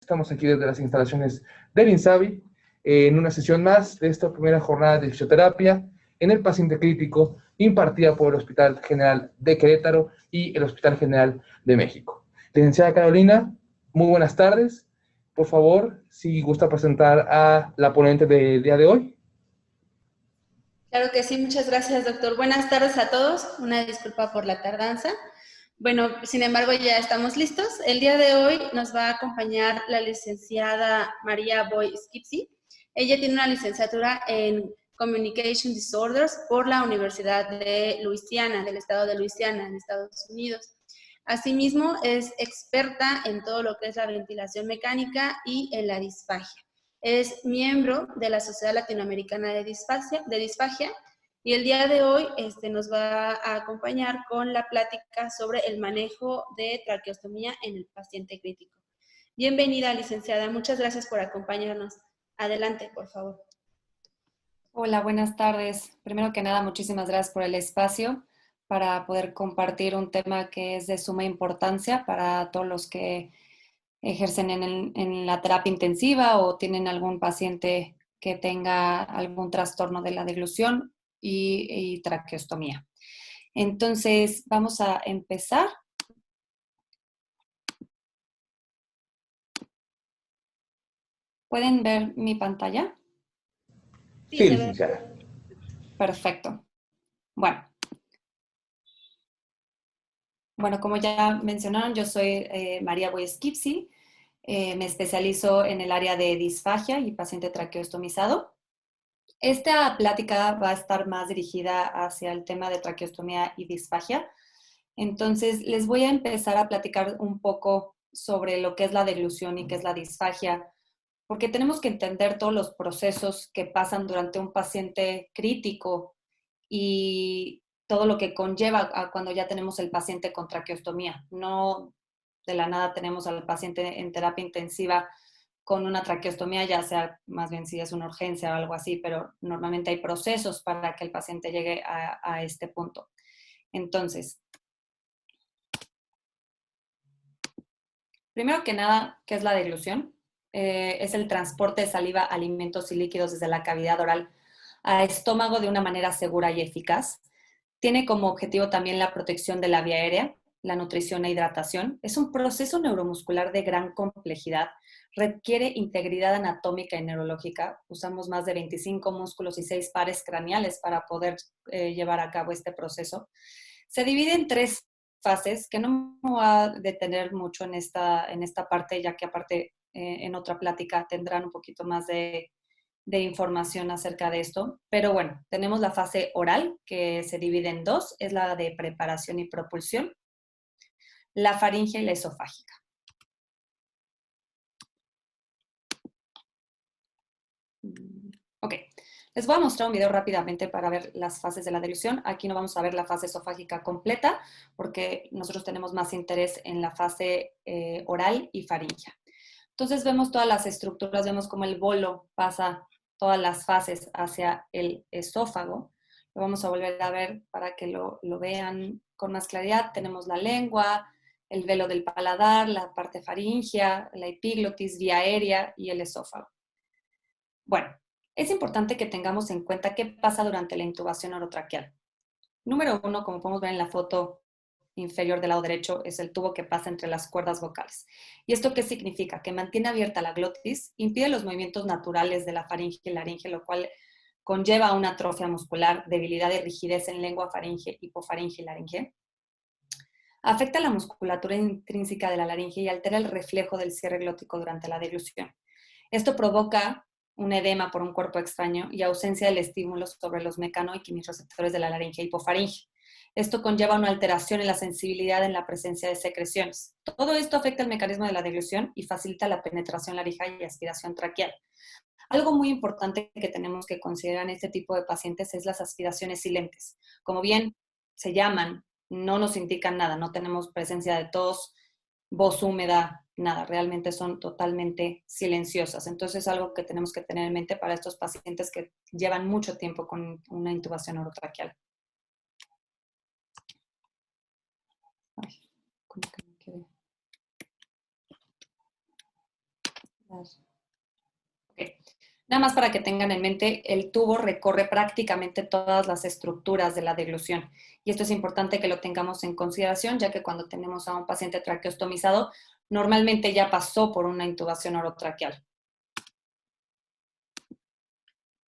Estamos aquí desde las instalaciones del INSABI en una sesión más de esta primera jornada de fisioterapia en el paciente crítico impartida por el Hospital General de Querétaro y el Hospital General de México. Licenciada Carolina, muy buenas tardes. Por favor, si gusta presentar a la ponente del día de hoy. Claro que sí, muchas gracias, doctor. Buenas tardes a todos. Una disculpa por la tardanza. Bueno, sin embargo, ya estamos listos. El día de hoy nos va a acompañar la licenciada María Boy Skipsi. Ella tiene una licenciatura en Communication Disorders por la Universidad de Luisiana, del estado de Luisiana, en Estados Unidos. Asimismo, es experta en todo lo que es la ventilación mecánica y en la disfagia. Es miembro de la Sociedad Latinoamericana de Disfagia y el día de hoy nos va a acompañar con la plática sobre el manejo de traqueostomía en el paciente crítico. Bienvenida, licenciada. Muchas gracias por acompañarnos. Adelante, por favor. Hola, buenas tardes. Primero que nada, muchísimas gracias por el espacio para poder compartir un tema que es de suma importancia para todos los que ejercen en la terapia intensiva o tienen algún paciente que tenga algún trastorno de la deglución y traqueostomía. Entonces, vamos a empezar. ¿Pueden ver mi pantalla? Sí, licenciada. Perfecto. Bueno, como ya mencionaron, yo soy María Boy Skipsi. Me especializo en el área de disfagia y paciente traqueostomizado. Esta plática va a estar más dirigida hacia el tema de traqueostomía y disfagia. Entonces, les voy a empezar a platicar un poco sobre lo que es la deglución y qué es la disfagia, porque tenemos que entender todos los procesos que pasan durante un paciente crítico y todo lo que conlleva a cuando ya tenemos el paciente con traqueostomía. No de la nada tenemos al paciente en terapia intensiva con una traqueostomía, ya sea más bien si es una urgencia o algo así, pero normalmente hay procesos para que el paciente llegue a este punto. Entonces, primero que nada, ¿qué es la deglución? Es el transporte de saliva, alimentos y líquidos desde la cavidad oral a estómago de una manera segura y eficaz. Tiene como objetivo también la protección de la vía aérea, la nutrición e hidratación. Es un proceso neuromuscular de gran complejidad. Requiere integridad anatómica y neurológica. Usamos más de 25 músculos y 6 pares craneales para poder llevar a cabo este proceso. Se divide en 3 fases, que no me voy a detener mucho en esta parte, ya que aparte en otra plática tendrán un poquito más de información acerca de esto. Pero bueno, tenemos la fase oral, que se divide en 2, es la de preparación y propulsión, la faringe y la esofágica. Ok, les voy a mostrar un video rápidamente para ver las fases de la deglución. Aquí no vamos a ver la fase esofágica completa, porque nosotros tenemos más interés en la fase oral y faringea. Entonces vemos todas las estructuras, vemos cómo el bolo pasa todas las fases hacia el esófago. Lo vamos a volver a ver para que lo vean con más claridad. Tenemos la lengua, el velo del paladar, la parte faringea, la epiglotis, vía aérea y el esófago. Bueno, es importante que tengamos en cuenta qué pasa durante la intubación orotraqueal. Número 1, como podemos ver en la foto inferior del lado derecho, es el tubo que pasa entre las cuerdas vocales. ¿Y esto qué significa? Que mantiene abierta la glotis, impide los movimientos naturales de la faringe y laringe, lo cual conlleva una atrofia muscular, debilidad y rigidez en lengua, faringe, hipofaringe y laringe. Afecta la musculatura intrínseca de la laringe y altera el reflejo del cierre glótico durante la deglución. Esto provoca un edema por un cuerpo extraño y ausencia del estímulo sobre los mecano y quimiorreceptores de la laringe y hipofaringe. Esto conlleva una alteración en la sensibilidad en la presencia de secreciones. Todo esto afecta el mecanismo de la deglución y facilita la penetración laringeal y aspiración traqueal. Algo muy importante que tenemos que considerar en este tipo de pacientes es las aspiraciones silentes. Como bien se llaman, no nos indican nada, no tenemos presencia de tos, voz húmeda, nada, realmente son totalmente silenciosas. Entonces es algo que tenemos que tener en mente para estos pacientes que llevan mucho tiempo con una intubación orotraqueal. Ay, ¿cómo que me quedé? Okay. Nada más para que tengan en mente, el tubo recorre prácticamente todas las estructuras de la deglución. Y esto es importante que lo tengamos en consideración, ya que cuando tenemos a un paciente traqueostomizado, normalmente ya pasó por una intubación orotraqueal.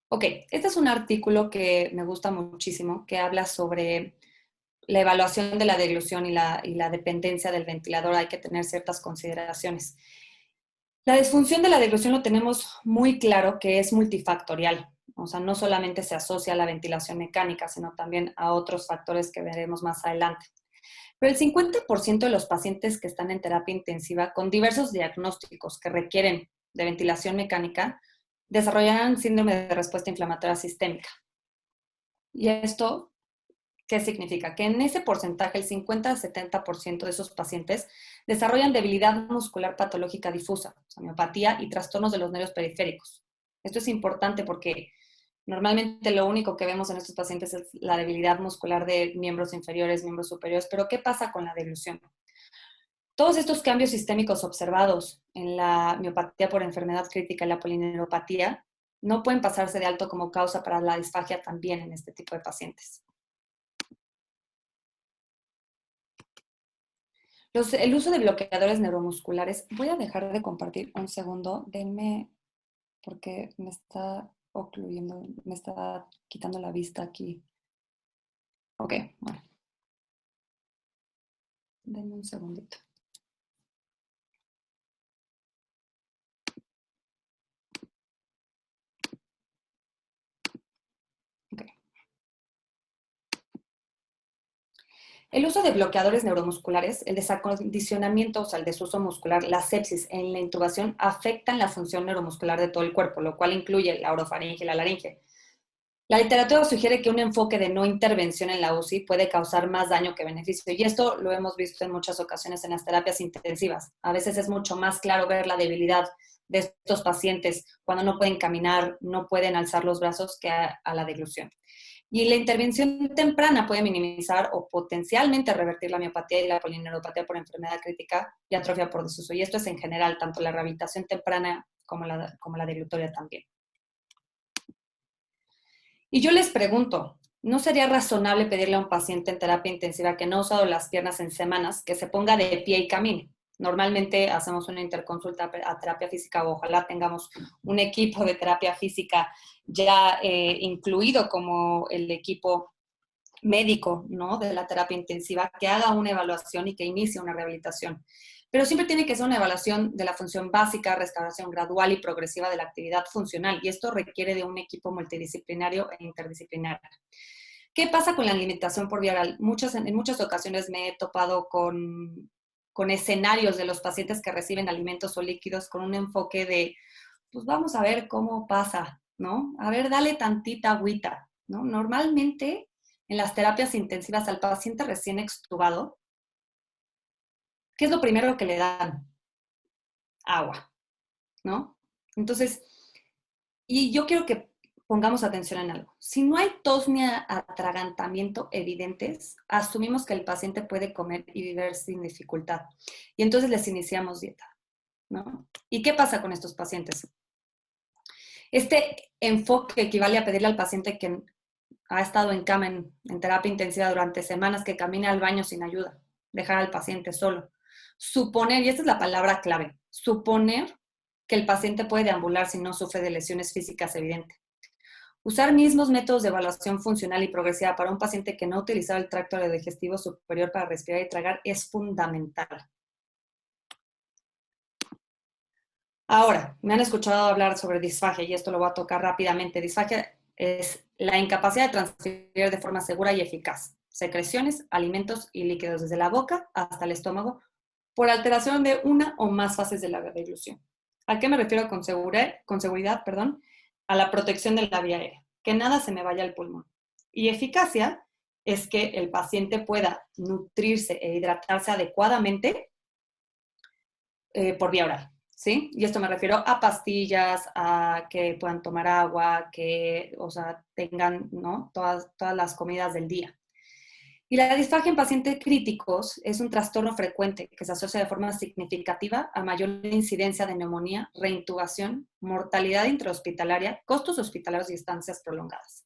Ok, este es un artículo que me gusta muchísimo, que habla sobre la evaluación de la deglución y la dependencia del ventilador. Hay que tener ciertas consideraciones. La disfunción de la deglución lo tenemos muy claro que es multifactorial. O sea, no solamente se asocia a la ventilación mecánica, sino también a otros factores que veremos más adelante. Pero el 50% de los pacientes que están en terapia intensiva con diversos diagnósticos que requieren de ventilación mecánica desarrollarán síndrome de respuesta inflamatoria sistémica. Y esto, ¿qué significa? Que en ese porcentaje, el 50-70% de esos pacientes desarrollan debilidad muscular patológica difusa, o sea, miopatía y trastornos de los nervios periféricos. Esto es importante porque normalmente lo único que vemos en estos pacientes es la debilidad muscular de miembros inferiores, miembros superiores, pero ¿qué pasa con la deglución? Todos estos cambios sistémicos observados en la miopatía por enfermedad crítica y la polineuropatía no pueden pasarse de alto como causa para la disfagia también en este tipo de pacientes. El uso de bloqueadores neuromusculares. Voy a dejar de compartir un segundo. Denme, porque me está ocluyendo, me está quitando la vista aquí. Ok, bueno. Denme un segundito. Okay. El uso de bloqueadores neuromusculares, el desacondicionamiento, o sea, el desuso muscular, la sepsis en la intubación afectan la función neuromuscular de todo el cuerpo, lo cual incluye la orofaringe y la laringe. La literatura sugiere que un enfoque de no intervención en la UCI puede causar más daño que beneficio, y esto lo hemos visto en muchas ocasiones en las terapias intensivas. A veces es mucho más claro ver la debilidad de estos pacientes cuando no pueden caminar, no pueden alzar los brazos que a la deglución. Y la intervención temprana puede minimizar o potencialmente revertir la miopatía y la polineuropatía por enfermedad crítica y atrofia por desuso. Y esto es en general, tanto la rehabilitación temprana como la deglutoria también. Y yo les pregunto, ¿no sería razonable pedirle a un paciente en terapia intensiva que no ha usado las piernas en semanas que se ponga de pie y camine? Normalmente hacemos una interconsulta a terapia física o ojalá tengamos un equipo de terapia física ya incluido como el equipo médico, ¿no?, de la terapia intensiva, que haga una evaluación y que inicie una rehabilitación. Pero siempre tiene que ser una evaluación de la función básica, restauración gradual y progresiva de la actividad funcional, y esto requiere de un equipo multidisciplinario e interdisciplinario. ¿Qué pasa con la alimentación por vía oral? En muchas ocasiones me he topado con escenarios de los pacientes que reciben alimentos o líquidos con un enfoque de, pues vamos a ver cómo pasa, ¿no? A ver, dale tantita agüita, ¿no? Normalmente en las terapias intensivas al paciente recién extubado, ¿qué es lo primero que le dan? Agua, ¿no? Entonces, y yo quiero que pongamos atención en algo. Si no hay tos ni atragantamiento evidentes, asumimos que el paciente puede comer y vivir sin dificultad. Y entonces les iniciamos dieta, ¿no? ¿Y qué pasa con estos pacientes? Este enfoque equivale a pedirle al paciente que ha estado en cama en terapia intensiva durante semanas que camine al baño sin ayuda, dejar al paciente solo. Suponer, y esta es la palabra clave, suponer que el paciente puede deambular si no sufre de lesiones físicas evidentes. Usar mismos métodos de evaluación funcional y progresiva para un paciente que no ha utilizado el tracto digestivo superior para respirar y tragar es fundamental. Ahora, me han escuchado hablar sobre disfagia y esto lo voy a tocar rápidamente. Disfagia es la incapacidad de transferir de forma segura y eficaz secreciones, alimentos y líquidos desde la boca hasta el estómago por alteración de una o más fases de la deglución. ¿A qué me refiero con seguridad? A la protección de la vía aérea, que nada se me vaya al pulmón. Y eficacia es que el paciente pueda nutrirse e hidratarse adecuadamente por vía oral. ¿Sí? Y esto me refiero a pastillas, a que puedan tomar agua, que, o sea, tengan, ¿no?, todas las comidas del día. Y la disfagia en pacientes críticos es un trastorno frecuente que se asocia de forma significativa a mayor incidencia de neumonía, reintubación, mortalidad intrahospitalaria, costos hospitalarios y estancias prolongadas.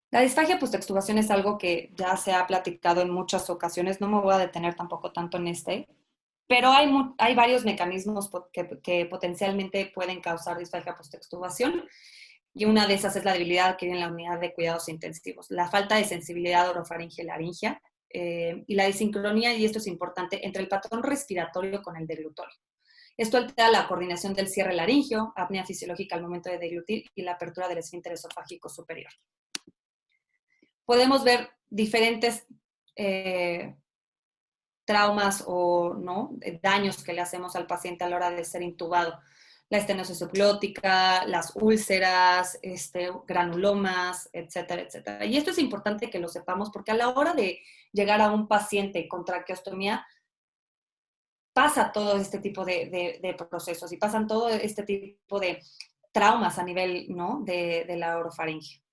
La disfagia postextubación es algo que ya se ha platicado en muchas ocasiones, no me voy a detener tampoco tanto en pero hay varios mecanismos que potencialmente pueden causar disfagia postextubación, y una de esas es la debilidad adquirida en la unidad de cuidados intensivos, la falta de sensibilidad orofaringe y laringia, y la disincronía, y esto es importante, entre el patrón respiratorio con el deglutorio. Esto altera la coordinación del cierre laringio, apnea fisiológica al momento de deglutir y la apertura del esfínter esofágico superior. Podemos ver diferentes traumas o daños que le hacemos al paciente a la hora de ser intubado. La estenosis subglótica, las úlceras, granulomas, etcétera, etcétera. Y esto es importante que lo sepamos porque a la hora de llegar a un paciente con traqueostomía, pasa todo este tipo de procesos y pasan todo este tipo de traumas a nivel, ¿no?, de la orofaringe.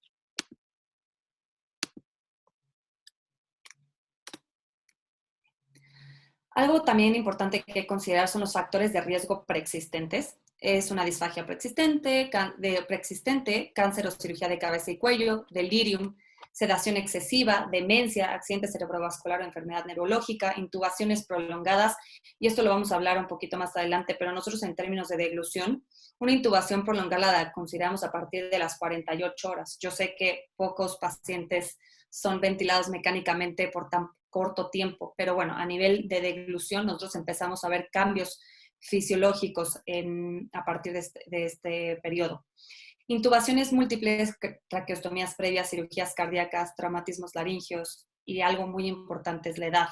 Algo también importante que considerar son los factores de riesgo preexistentes. Es una disfagia preexistente, cáncer o cirugía de cabeza y cuello, delirium, sedación excesiva, demencia, accidente cerebrovascular o enfermedad neurológica, intubaciones prolongadas, y esto lo vamos a hablar un poquito más adelante, pero nosotros en términos de deglución, una intubación prolongada la consideramos a partir de las 48 horas. Yo sé que pocos pacientes son ventilados mecánicamente por tan corto tiempo, pero bueno, a nivel de deglución nosotros empezamos a ver cambios fisiológicos a partir de este periodo. Intubaciones múltiples, traqueostomías previas, cirugías cardíacas, traumatismos laringeos, y algo muy importante es la edad.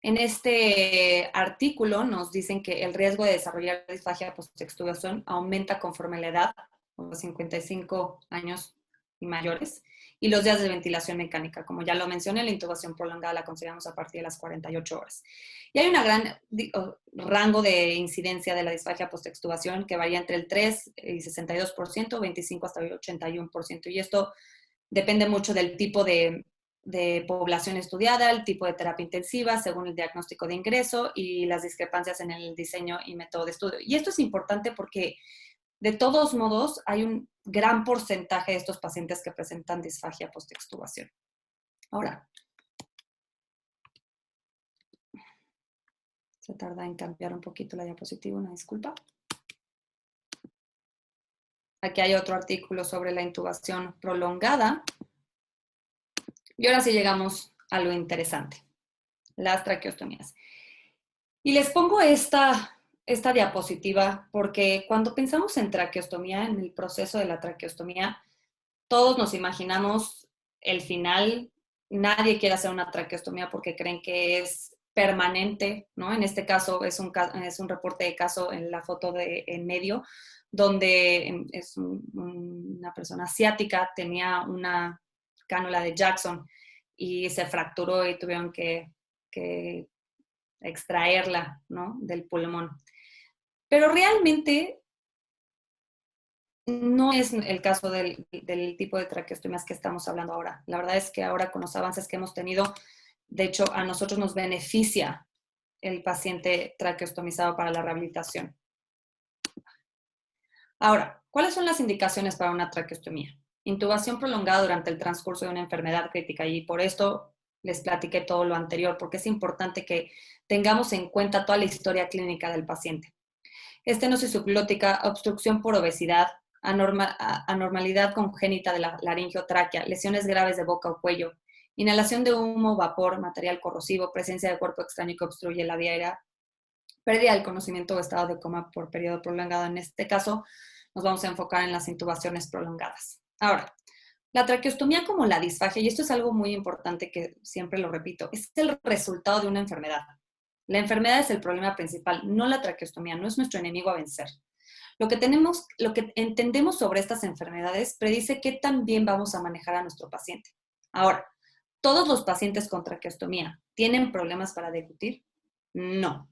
En este artículo nos dicen que el riesgo de desarrollar disfagia postextubación aumenta conforme la edad, los 55 años y mayores, y los días de ventilación mecánica. Como ya lo mencioné, la intubación prolongada la consideramos a partir de las 48 horas. Y hay un gran rango de incidencia de la disfagia postextubación que varía entre el 3 y 62%, 25 hasta el 81%. Y esto depende mucho del tipo de población estudiada, el tipo de terapia intensiva, según el diagnóstico de ingreso y las discrepancias en el diseño y método de estudio. Y esto es importante porque, de todos modos, hay un gran porcentaje de estos pacientes que presentan disfagia postextubación. Ahora, se tarda en cambiar un poquito la diapositiva, una disculpa. Aquí hay otro artículo sobre la intubación prolongada. Y ahora sí llegamos a lo interesante, las traqueostomías. Y les pongo esta diapositiva porque cuando pensamos en traqueostomía, en el proceso de la traqueostomía, todos nos imaginamos el final. Nadie quiere hacer una traqueostomía porque creen que es permanente, ¿no? En este caso es un reporte de caso en la foto en medio, donde es una persona asiática, tenía una cánula de Jackson y se fracturó y tuvieron que extraerla, ¿no?, del pulmón. Pero realmente no es el caso del tipo de traqueostomías que estamos hablando ahora. La verdad es que ahora, con los avances que hemos tenido, de hecho, a nosotros nos beneficia el paciente traqueostomizado para la rehabilitación. Ahora, ¿cuáles son las indicaciones para una traqueostomía? Intubación prolongada durante el transcurso de una enfermedad crítica, y por esto les platiqué todo lo anterior, porque es importante que tengamos en cuenta toda la historia clínica del paciente. Estenosis subglótica, obstrucción por obesidad, anormalidad congénita de la laringiotraquea, lesiones graves de boca o cuello, inhalación de humo, vapor, material corrosivo, presencia de cuerpo extraño que obstruye la vía aérea, pérdida del conocimiento o estado de coma por periodo prolongado. En este caso, nos vamos a enfocar en las intubaciones prolongadas. Ahora, la traqueostomía, como la disfagia, y esto es algo muy importante que siempre lo repito, es el resultado de una enfermedad. La enfermedad es el problema principal, no la traqueostomía, no es nuestro enemigo a vencer. Lo que entendemos sobre estas enfermedades predice qué tan bien vamos a manejar a nuestro paciente. Ahora, ¿todos los pacientes con traqueostomía tienen problemas para deglutir? No.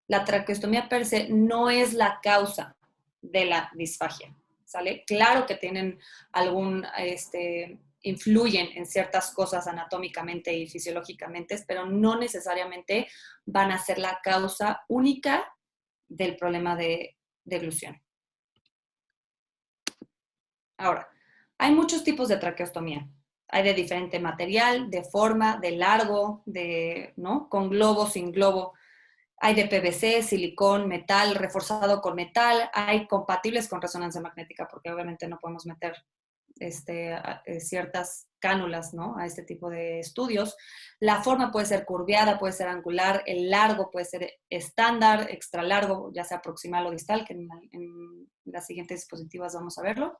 La traqueostomía per se no es la causa de la disfagia, ¿sale? Claro que tienen influyen en ciertas cosas anatómicamente y fisiológicamente, pero no necesariamente van a ser la causa única del problema de deglución. Ahora, hay muchos tipos de traqueostomía. Hay de diferente material, de forma, de largo, ¿no? Con globo, sin globo. Hay de PVC, silicón, metal, reforzado con metal. Hay compatibles con resonancia magnética, porque obviamente no podemos meter ciertas cánulas, ¿no?, a este tipo de estudios. La forma puede ser curviada, puede ser angular, el largo puede ser estándar, extra largo, ya sea proximal o distal, que en las siguientes diapositivas vamos a verlo.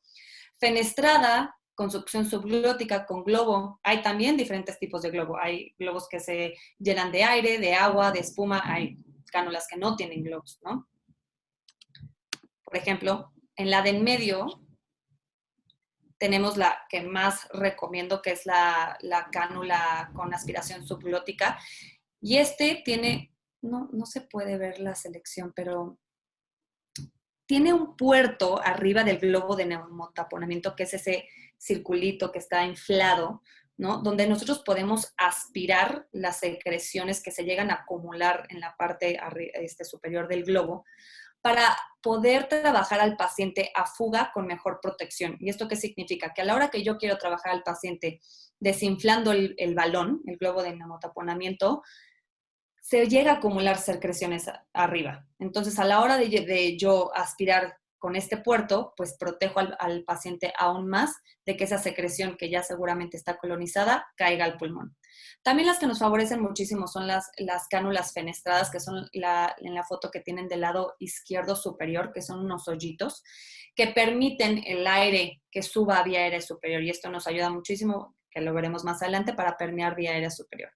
Fenestrada, con succión subglótica, con globo. Hay también diferentes tipos de globo. Hay globos que se llenan de aire, de agua, de espuma. Hay cánulas que no tienen globos, ¿no? Por ejemplo, en la de en medio tenemos la que más recomiendo, que es la cánula con aspiración subglótica. Y tiene, no se puede ver la selección, pero tiene un puerto arriba del globo de neumotaponamiento, que es ese circulito que está inflado, ¿no?, donde nosotros podemos aspirar las secreciones que se llegan a acumular en la parte superior del globo, para poder trabajar al paciente a fuga con mejor protección. ¿Y esto qué significa? Que a la hora que yo quiero trabajar al paciente desinflando el balón, el globo de neumotaponamiento, se llega a acumular secreciones arriba. Entonces, a la hora de yo aspirar con este puerto, pues protejo al paciente aún más de que esa secreción que ya seguramente está colonizada caiga al pulmón. También las que nos favorecen muchísimo son las cánulas fenestradas, que son en la foto que tienen del lado izquierdo superior, que son unos hoyitos que permiten el aire que suba a vía aérea superior. Y esto nos ayuda muchísimo, que lo veremos más adelante, para permear vía aérea superior.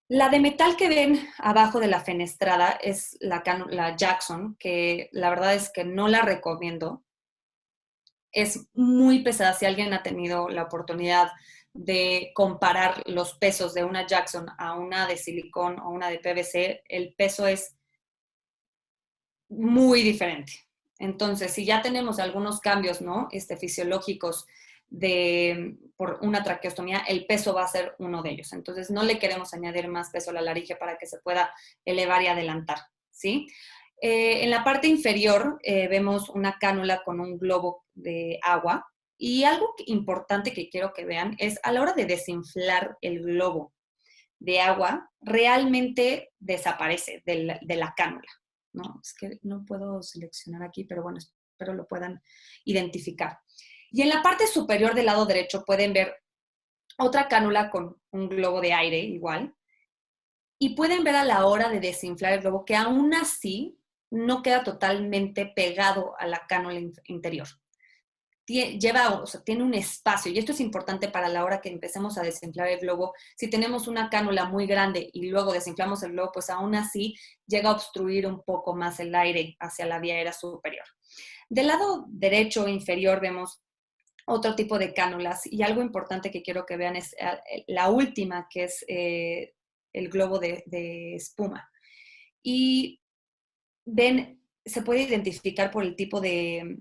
La de metal que ven abajo de la fenestrada es la Jackson, que la verdad es que no la recomiendo. Es muy pesada. Si alguien ha tenido la oportunidad de comparar los pesos de una Jackson a una de silicón o una de PVC, el peso es muy diferente. Entonces, si ya tenemos algunos cambios, ¿no?, fisiológicos por una traqueostomía, el peso va a ser uno de ellos. Entonces, no le queremos añadir más peso a la laringe para que se pueda elevar y adelantar, ¿sí? En la parte inferior vemos una cánula con un globo de agua. Y algo importante que quiero que vean es, a la hora de desinflar el globo de agua, realmente desaparece de la cánula, ¿no? Es que no puedo seleccionar aquí, pero bueno, espero lo puedan identificar. Y en la parte superior del lado derecho pueden ver otra cánula con un globo de aire igual. Y pueden ver a la hora de desinflar el globo que aún así no queda totalmente pegado a la cánula interior. Tiene un espacio, y esto es importante para la hora que empecemos a desinflar el globo. Si tenemos una cánula muy grande y luego desinflamos el globo, pues aún así llega a obstruir un poco más el aire hacia la vía aérea superior. Del lado derecho inferior vemos otro tipo de cánulas, y algo importante que quiero que vean es la última, que es el globo de espuma. Y ven, se puede identificar por el tipo de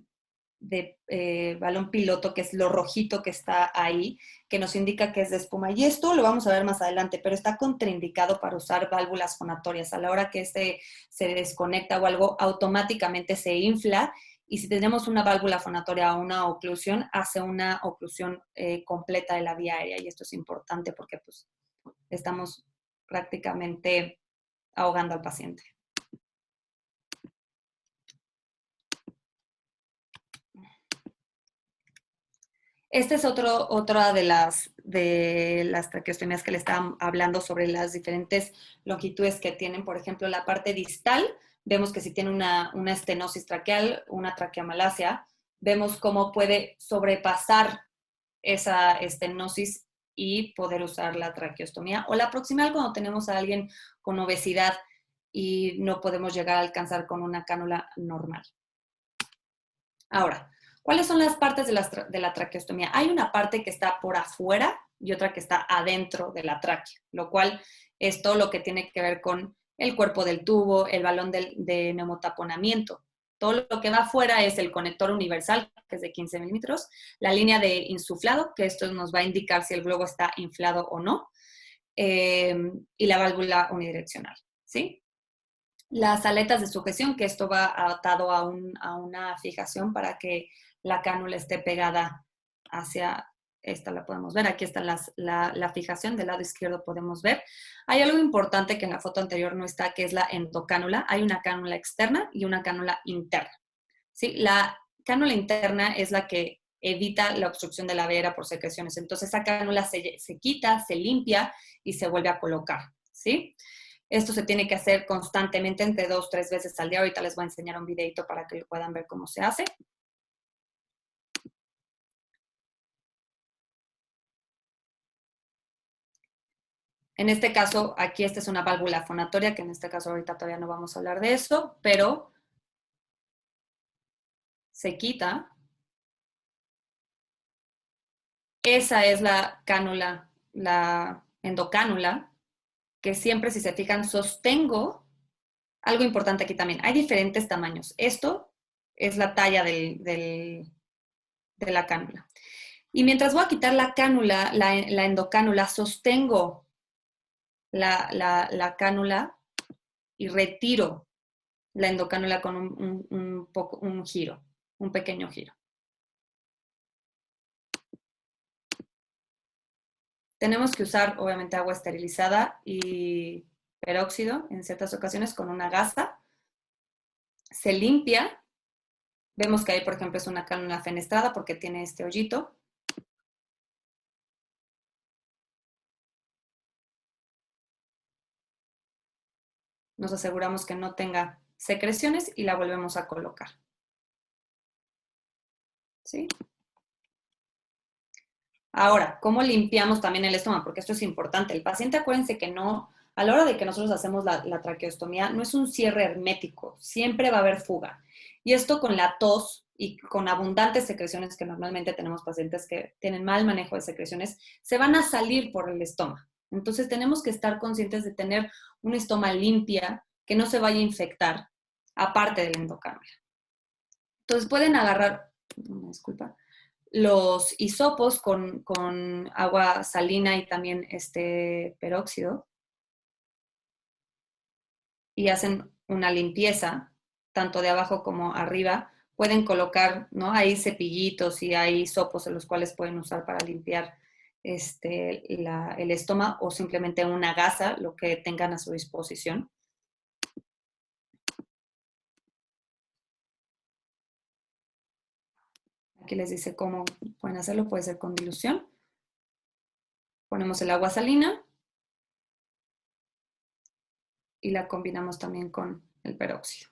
balón piloto, que es lo rojito que está ahí, que nos indica que es de espuma. Y esto lo vamos a ver más adelante, pero está contraindicado para usar válvulas fonatorias. A la hora que se desconecta o algo, automáticamente se infla, y si tenemos una válvula fonatoria o una oclusión, hace una oclusión completa de la vía aérea. Y esto es importante porque pues, estamos prácticamente ahogando al paciente. Esta es otra de las traqueostomías que le estaba hablando, sobre las diferentes longitudes que tienen. Por ejemplo, la parte distal, vemos que si tiene una estenosis traqueal, una traqueomalacia, vemos cómo puede sobrepasar esa estenosis y poder usar la traqueostomía. O la proximal, cuando tenemos a alguien con obesidad y no podemos llegar a alcanzar con una cánula normal. Ahora, ¿cuáles son las partes de la traqueostomía? Hay una parte que está por afuera y otra que está adentro de la tráquea, lo cual es todo lo que tiene que ver con el cuerpo del tubo, el balón de neumotaponamiento. Todo lo que va afuera es el conector universal, que es de 15 milímetros, la línea de insuflado, que esto nos va a indicar si el globo está inflado o no, y la válvula unidireccional, ¿sí? Las aletas de sujeción, que esto va atado a una fijación para que la cánula esté pegada hacia, esta la podemos ver, aquí está la fijación, del lado izquierdo podemos ver. Hay algo importante que en la foto anterior no está, que es la endocánula. Hay una cánula externa y una cánula interna, ¿sí? La cánula interna es la que evita la obstrucción de la vena por secreciones. Entonces, esa cánula se quita, se limpia y se vuelve a colocar, ¿sí? Esto se tiene que hacer constantemente, entre 2 o 3 veces al día. Ahorita les voy a enseñar un videito para que puedan ver cómo se hace. En este caso, aquí esta es una válvula fonatoria, que en este caso ahorita todavía no vamos a hablar de eso, pero se quita. Esa es la cánula, la endocánula, que siempre, si se fijan, sostengo. Algo importante aquí también, hay diferentes tamaños. Esto es la talla de la cánula. Y mientras voy a quitar la cánula, la endocánula, sostengo la cánula y retiro la endocánula con un giro, un pequeño giro. Tenemos que usar, obviamente, agua esterilizada y peróxido en ciertas ocasiones con una gasa. Se limpia. Vemos que ahí, por ejemplo, es una cánula fenestrada porque tiene este hoyito. Nos aseguramos que no tenga secreciones y la volvemos a colocar. ¿Sí? Ahora, ¿cómo limpiamos también el estómago? Porque esto es importante. El paciente, acuérdense que no, a la hora de que nosotros hacemos la traqueostomía, no es un cierre hermético, siempre va a haber fuga. Y esto con la tos y con abundantes secreciones, que normalmente tenemos pacientes que tienen mal manejo de secreciones, se van a salir por el estómago. Entonces tenemos que estar conscientes de tener una estómago limpia, que no se vaya a infectar, aparte del endocánula. Entonces pueden agarrar, disculpa, los hisopos con agua salina y también peróxido y hacen una limpieza, tanto de abajo como arriba. Pueden colocar, ¿no? Hay cepillitos y hay hisopos en los cuales pueden usar para limpiar el estómago o simplemente una gasa, lo que tengan a su disposición. Aquí les dice cómo pueden hacerlo, puede ser con dilución. Ponemos el agua salina y la combinamos también con el peróxido.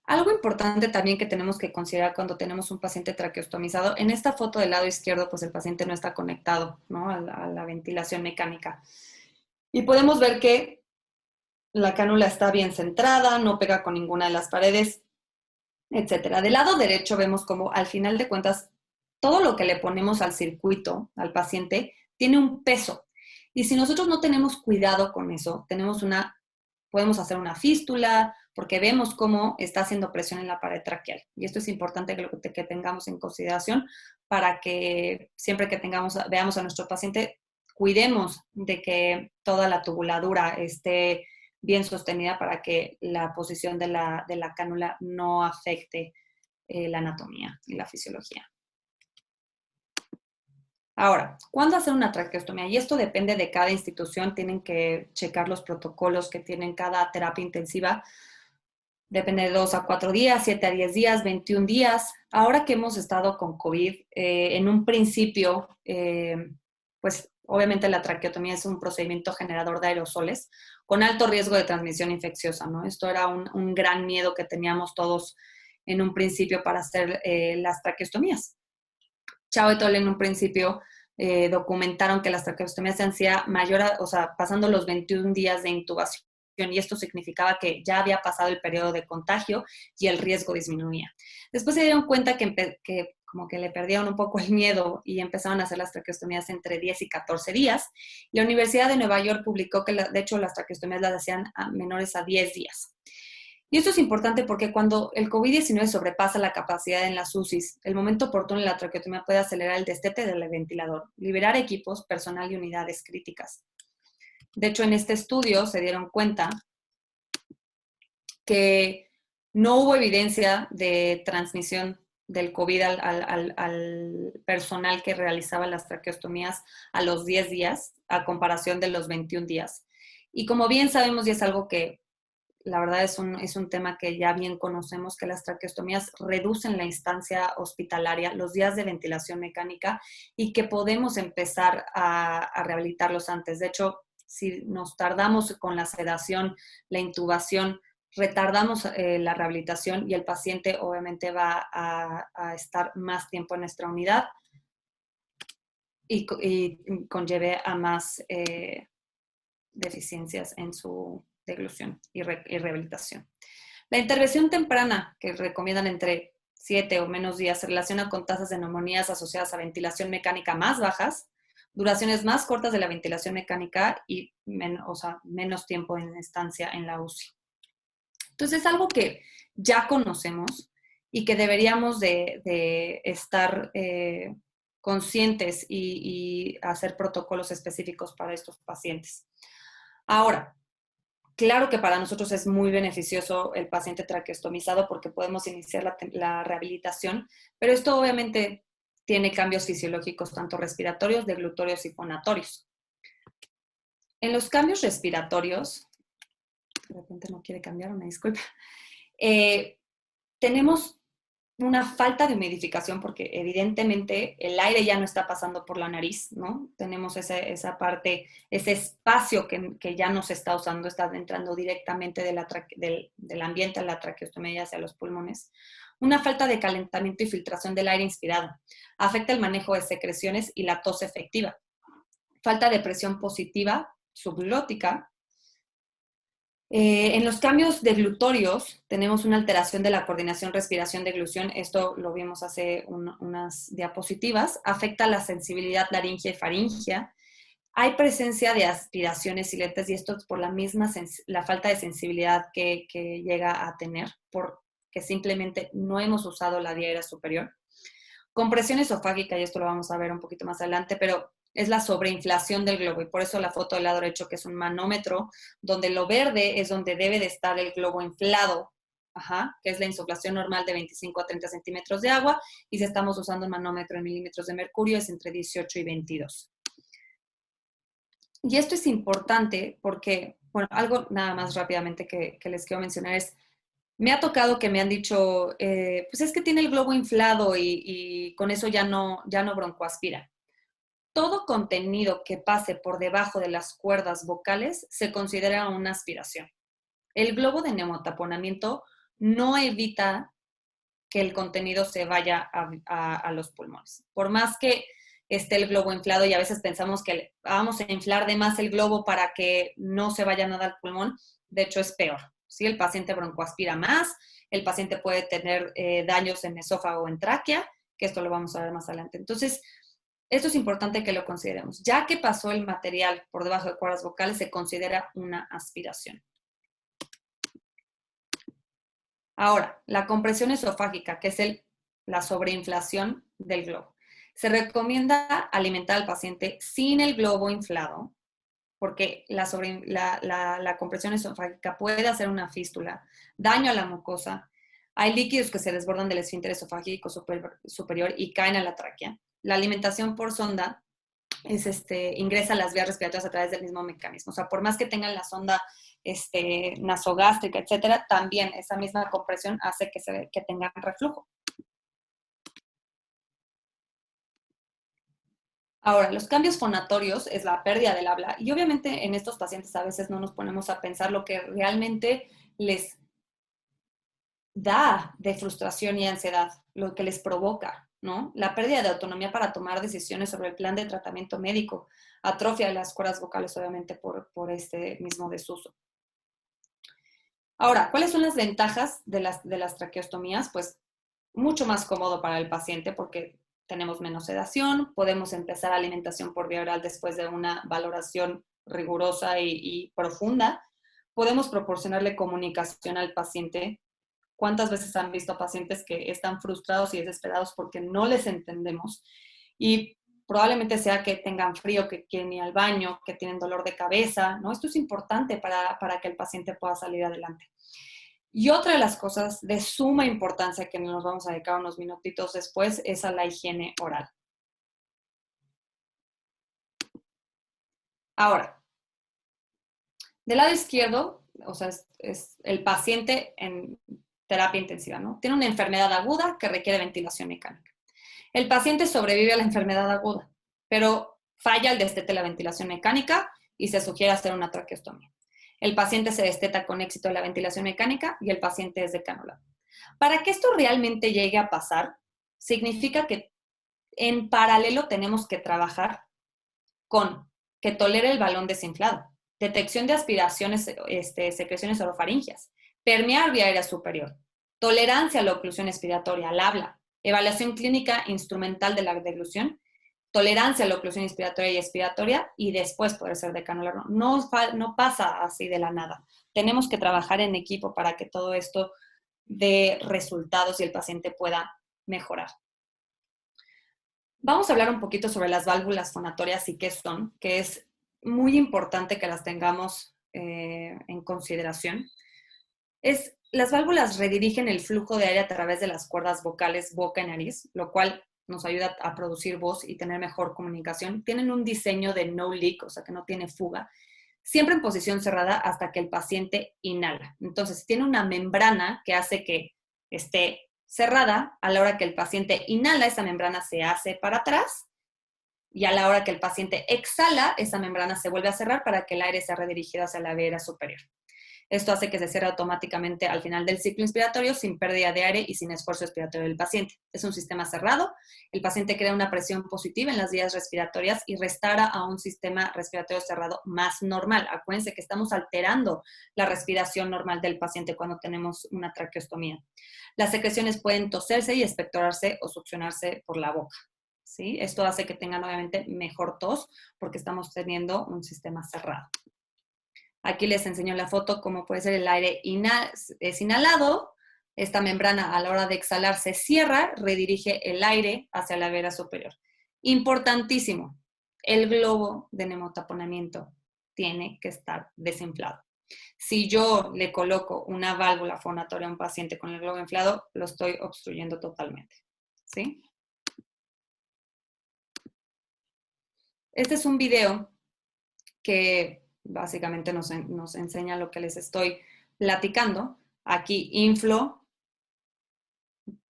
Algo importante también que tenemos que considerar cuando tenemos un paciente traqueostomizado, en esta foto del lado izquierdo, pues el paciente no está conectado, ¿no? a la ventilación mecánica. Y podemos ver que la cánula está bien centrada, no pega con ninguna de las paredes, etcétera. Del lado derecho vemos como al final de cuentas todo lo que le ponemos al circuito, al paciente, tiene un peso. Y si nosotros no tenemos cuidado con eso, podemos hacer una fístula porque vemos cómo está haciendo presión en la pared traqueal. Y esto es importante que tengamos en consideración para que siempre que veamos a nuestro paciente, cuidemos de que toda la tubuladura esté bien sostenida para que la posición de la cánula no afecte la anatomía y la fisiología. Ahora, ¿cuándo hacer una traqueostomía? Y esto depende de cada institución, tienen que checar los protocolos que tienen cada terapia intensiva. Depende de 2 a 4 días, 7 a 10 días, 21 días. Ahora que hemos estado con COVID, en un principio, pues obviamente la traqueotomía es un procedimiento generador de aerosoles con alto riesgo de transmisión infecciosa, ¿no? Esto era un gran miedo que teníamos todos en un principio para hacer las traqueostomías. Chao et al. En un principio documentaron que las traqueostomías se hacían pasando los 21 días de intubación, y esto significaba que ya había pasado el periodo de contagio y el riesgo disminuía. Después se dieron cuenta que como que le perdieron un poco el miedo y empezaron a hacer las traqueostomías entre 10 y 14 días. La Universidad de Nueva York publicó que, de hecho, las traqueostomías las hacían a menores a 10 días. Y esto es importante porque cuando el COVID-19 sobrepasa la capacidad en las UCIs, el momento oportuno en la traqueotomía puede acelerar el destete del ventilador, liberar equipos, personal y unidades críticas. De hecho, en este estudio se dieron cuenta que no hubo evidencia de transmisión del COVID al personal que realizaba las traqueostomías a los 10 días, a comparación de los 21 días. Y como bien sabemos, y es algo que la verdad es un tema que ya bien conocemos, que las traqueostomías reducen la instancia hospitalaria, los días de ventilación mecánica, y que podemos empezar a rehabilitarlos antes. De hecho, si nos tardamos con la sedación, la intubación, retardamos la rehabilitación y el paciente obviamente va a estar más tiempo en nuestra unidad y conlleve a más deficiencias en su deglución y rehabilitación. La intervención temprana, que recomiendan entre 7 o menos días, se relaciona con tasas de neumonías asociadas a ventilación mecánica más bajas, duraciones más cortas de la ventilación mecánica y menos tiempo en estancia en la UCI. Entonces, es algo que ya conocemos y que deberíamos de estar conscientes y hacer protocolos específicos para estos pacientes. Ahora, claro que para nosotros es muy beneficioso el paciente traqueostomizado porque podemos iniciar la rehabilitación, pero esto obviamente tiene cambios fisiológicos tanto respiratorios, deglutorios y fonatorios. En los cambios respiratorios, de repente no quiere cambiar, una disculpa, tenemos una falta de humidificación porque evidentemente el aire ya no está pasando por la nariz, ¿no? Tenemos esa parte, ese espacio que ya no se está usando, está entrando directamente del ambiente a la traqueostomía hacia los pulmones. Una falta de calentamiento y filtración del aire inspirado. Afecta el manejo de secreciones y la tos efectiva. Falta de presión positiva subglótica. En los cambios deglutorios tenemos una alteración de la coordinación respiración-deglución. Esto lo vimos hace unas diapositivas. Afecta la sensibilidad laringea y faringea. Hay presencia de aspiraciones silentes y esto es por la falta de sensibilidad que llega a tener, porque simplemente no hemos usado la vía aérea superior. Compresión esofágica, y esto lo vamos a ver un poquito más adelante, pero es la sobreinflación del globo y por eso la foto del lado derecho, que es un manómetro, donde lo verde es donde debe de estar el globo inflado, que es la insuflación normal de 25 a 30 centímetros de agua, y si estamos usando un manómetro en milímetros de mercurio es entre 18 y 22. Y esto es importante porque, bueno, algo nada más rápidamente que les quiero mencionar es, me ha tocado que me han dicho, pues es que tiene el globo inflado y con eso ya no broncoaspira. Todo contenido que pase por debajo de las cuerdas vocales se considera una aspiración. El globo de neumotaponamiento no evita que el contenido se vaya a los pulmones. Por más que esté el globo inflado y a veces pensamos que vamos a inflar de más el globo para que no se vaya nada al pulmón, de hecho es peor. ¿Sí? El paciente broncoaspira más, el paciente puede tener daños en esófago o en tráquea, que esto lo vamos a ver más adelante. Entonces, esto es importante que lo consideremos. Ya que pasó el material por debajo de cuerdas vocales, se considera una aspiración. Ahora, la compresión esofágica, que es la sobreinflación del globo. Se recomienda alimentar al paciente sin el globo inflado, porque la compresión esofágica puede hacer una fístula, daño a la mucosa. Hay líquidos que se desbordan del esfínter esofágico superior y caen a la tráquea. La alimentación por sonda ingresa a las vías respiratorias a través del mismo mecanismo. O sea, por más que tengan la sonda nasogástrica, etcétera, también esa misma compresión hace que tengan reflujo. Ahora, los cambios fonatorios es la pérdida del habla. Y obviamente en estos pacientes a veces no nos ponemos a pensar lo que realmente les da de frustración y ansiedad, lo que les provoca, ¿no? La pérdida de autonomía para tomar decisiones sobre el plan de tratamiento médico, atrofia de las cuerdas vocales, obviamente, por este mismo desuso. Ahora, ¿cuáles son las ventajas de las traqueostomías? Pues mucho más cómodo para el paciente porque tenemos menos sedación, podemos empezar alimentación por vía oral después de una valoración rigurosa y profunda, podemos proporcionarle comunicación al paciente. ¿Cuántas veces han visto pacientes que están frustrados y desesperados porque no les entendemos? Y probablemente sea que tengan frío, que quieren ir al baño, que tienen dolor de cabeza, ¿no? Esto es importante para que el paciente pueda salir adelante. Y otra de las cosas de suma importancia que nos vamos a dedicar unos minutitos después es a la higiene oral. Ahora, del lado izquierdo, o sea, es el paciente en terapia intensiva, ¿no? Tiene una enfermedad aguda que requiere ventilación mecánica. El paciente sobrevive a la enfermedad aguda, pero falla el destete de la ventilación mecánica y se sugiere hacer una traqueostomía. El paciente se desteta con éxito de la ventilación mecánica y el paciente es decanulado. Para que esto realmente llegue a pasar, significa que en paralelo tenemos que trabajar con que tolere el balón desinflado, detección de aspiraciones, secreciones orofaringeas, permear vía aérea superior, tolerancia a la oclusión expiratoria, al habla, evaluación clínica instrumental de la deglución, tolerancia a la oclusión inspiratoria y expiratoria y después poder ser decanulado. No pasa así de la nada. Tenemos que trabajar en equipo para que todo esto dé resultados y el paciente pueda mejorar. Vamos a hablar un poquito sobre las válvulas fonatorias y qué son, que es muy importante que las tengamos en consideración. Las válvulas redirigen el flujo de aire a través de las cuerdas vocales boca y nariz, lo cual nos ayuda a producir voz y tener mejor comunicación. Tienen un diseño de no leak, o sea que no tiene fuga, siempre en posición cerrada hasta que el paciente inhala. Entonces, tiene una membrana que hace que esté cerrada. A la hora que el paciente inhala, esa membrana se hace para atrás y a la hora que el paciente exhala, esa membrana se vuelve a cerrar para que el aire sea redirigido hacia la vía superior. Esto hace que se cierre automáticamente al final del ciclo inspiratorio sin pérdida de aire y sin esfuerzo expiratorio del paciente. Es un sistema cerrado. El paciente crea una presión positiva en las vías respiratorias y restaura a un sistema respiratorio cerrado más normal. Acuérdense que estamos alterando la respiración normal del paciente cuando tenemos una traqueostomía. Las secreciones pueden toserse y expectorarse o succionarse por la boca, ¿sí? Esto hace que tengan obviamente mejor tos porque estamos teniendo un sistema cerrado. Aquí les enseño la foto cómo puede ser el aire es inhalado. Esta membrana a la hora de exhalar se cierra, redirige el aire hacia la vena superior. Importantísimo, el globo de neumotaponamiento tiene que estar desinflado. Si yo le coloco una válvula fonatoria a un paciente con el globo inflado, lo estoy obstruyendo totalmente, ¿sí? Este es un video que básicamente nos enseña lo que les estoy platicando. Aquí inflo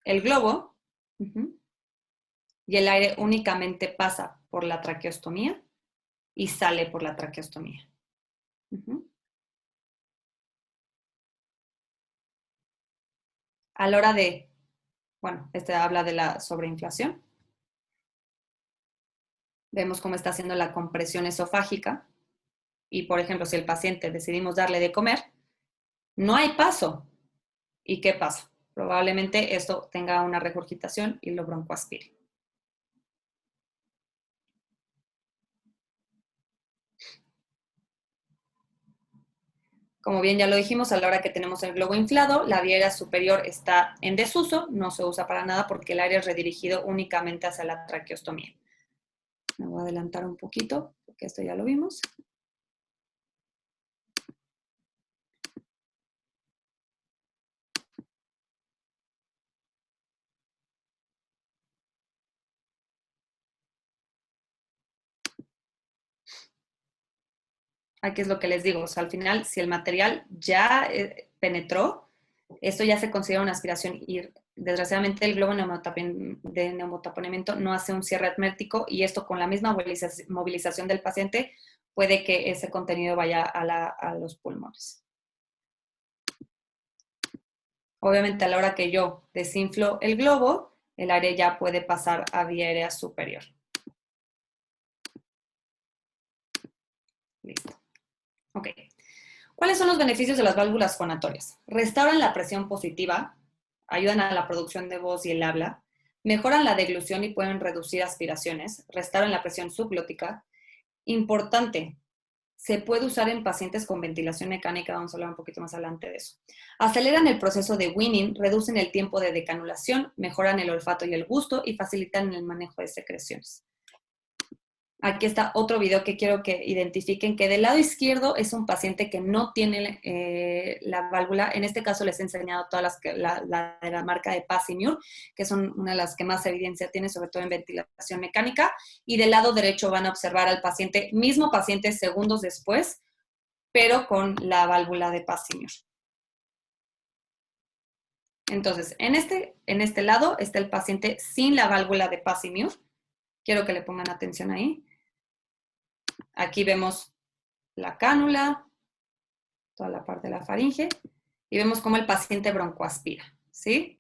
el globo y el aire únicamente pasa por la traqueostomía y sale por la traqueostomía. A la hora de, bueno, este habla de la sobreinflación. Vemos cómo está haciendo la compresión esofágica. Y, por ejemplo, si el paciente decidimos darle de comer, no hay paso. ¿Y qué pasa? Probablemente esto tenga una regurgitación y lo broncoaspire. Como bien ya lo dijimos, a la hora que tenemos el globo inflado, la vía aérea superior está en desuso, no se usa para nada porque el aire es redirigido únicamente hacia la traqueostomía. Me voy a adelantar un poquito porque esto ya lo vimos. Aquí es lo que les digo, o sea, al final, si el material ya penetró, esto ya se considera una aspiración y desgraciadamente el globo de neumotaponamiento no hace un cierre hermético y esto con la misma movilización del paciente puede que ese contenido vaya a los pulmones. Obviamente a la hora que yo desinflo el globo, el aire ya puede pasar a vía aérea superior. Listo. Ok. ¿Cuáles son los beneficios de las válvulas fonatorias? Restauran la presión positiva ayudan a la producción de voz y el habla, mejoran la deglución y pueden reducir aspiraciones, restauran la presión subglótica. Importante, se puede usar en pacientes con ventilación mecánica, vamos a hablar un poquito más adelante de eso. Aceleran el proceso de weaning, reducen el tiempo de decanulación, mejoran el olfato y el gusto y facilitan el manejo de secreciones. Aquí está otro video que quiero que identifiquen, que del lado izquierdo es un paciente que no tiene la válvula. En este caso les he enseñado todas la de la marca de Pasimure, que son una de las que más evidencia tiene, sobre todo en ventilación mecánica. Y del lado derecho van a observar al paciente, mismo paciente segundos después, pero con la válvula de Pasimure. Entonces, en este lado está el paciente sin la válvula de Pasimure. Quiero que le pongan atención ahí. Aquí vemos la cánula, toda la parte de la faringe, y vemos cómo el paciente broncoaspira, ¿sí?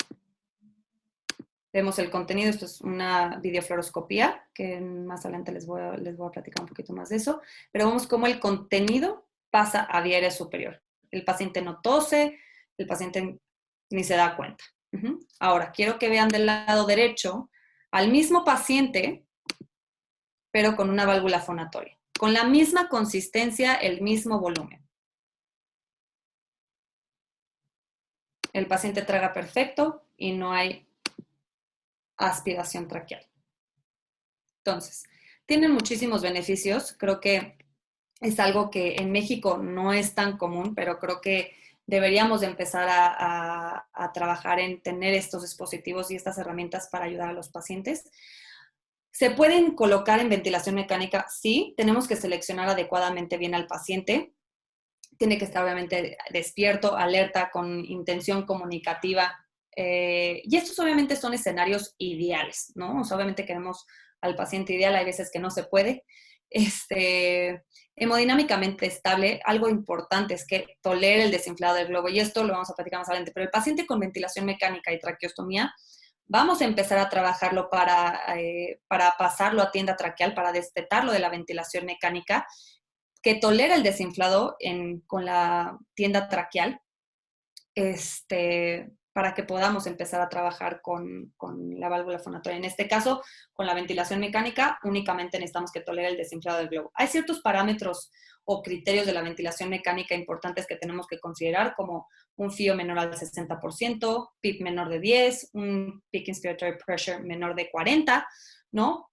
Vemos el contenido, esto es una videofluoroscopía, que más adelante les voy a platicar un poquito más de eso, pero vemos cómo el contenido pasa a vía aérea superior. El paciente no tose, el paciente ni se da cuenta. Ahora, quiero que vean del lado derecho al mismo paciente, pero con una válvula fonatoria, con la misma consistencia, el mismo volumen. El paciente traga perfecto y no hay aspiración traqueal. Entonces, tienen muchísimos beneficios. Creo que es algo que en México no es tan común, pero creo que deberíamos de empezar a trabajar en tener estos dispositivos y estas herramientas para ayudar a los pacientes. ¿Se pueden colocar en ventilación mecánica? Sí, tenemos que seleccionar adecuadamente bien al paciente. Tiene que estar obviamente despierto, alerta, con intención comunicativa. Y estos obviamente son escenarios ideales, ¿no? O sea, obviamente queremos al paciente ideal, hay veces que no se puede. Hemodinámicamente estable, algo importante es que tolere el desinflado del globo, y esto lo vamos a platicar más adelante, pero el paciente con ventilación mecánica y traqueostomía, vamos a empezar a trabajarlo para pasarlo a tienda traqueal, para destetarlo de la ventilación mecánica, que tolera el desinflado con la tienda traqueal, para que podamos empezar a trabajar con la válvula fonatoria. En este caso, con la ventilación mecánica, únicamente necesitamos que tolere el desinflado del globo. Hay ciertos parámetros o criterios de la ventilación mecánica importantes que tenemos que considerar, como un FIO menor al 60%, PIP menor de 10, un Peak Inspiratory Pressure menor de 40, ¿no?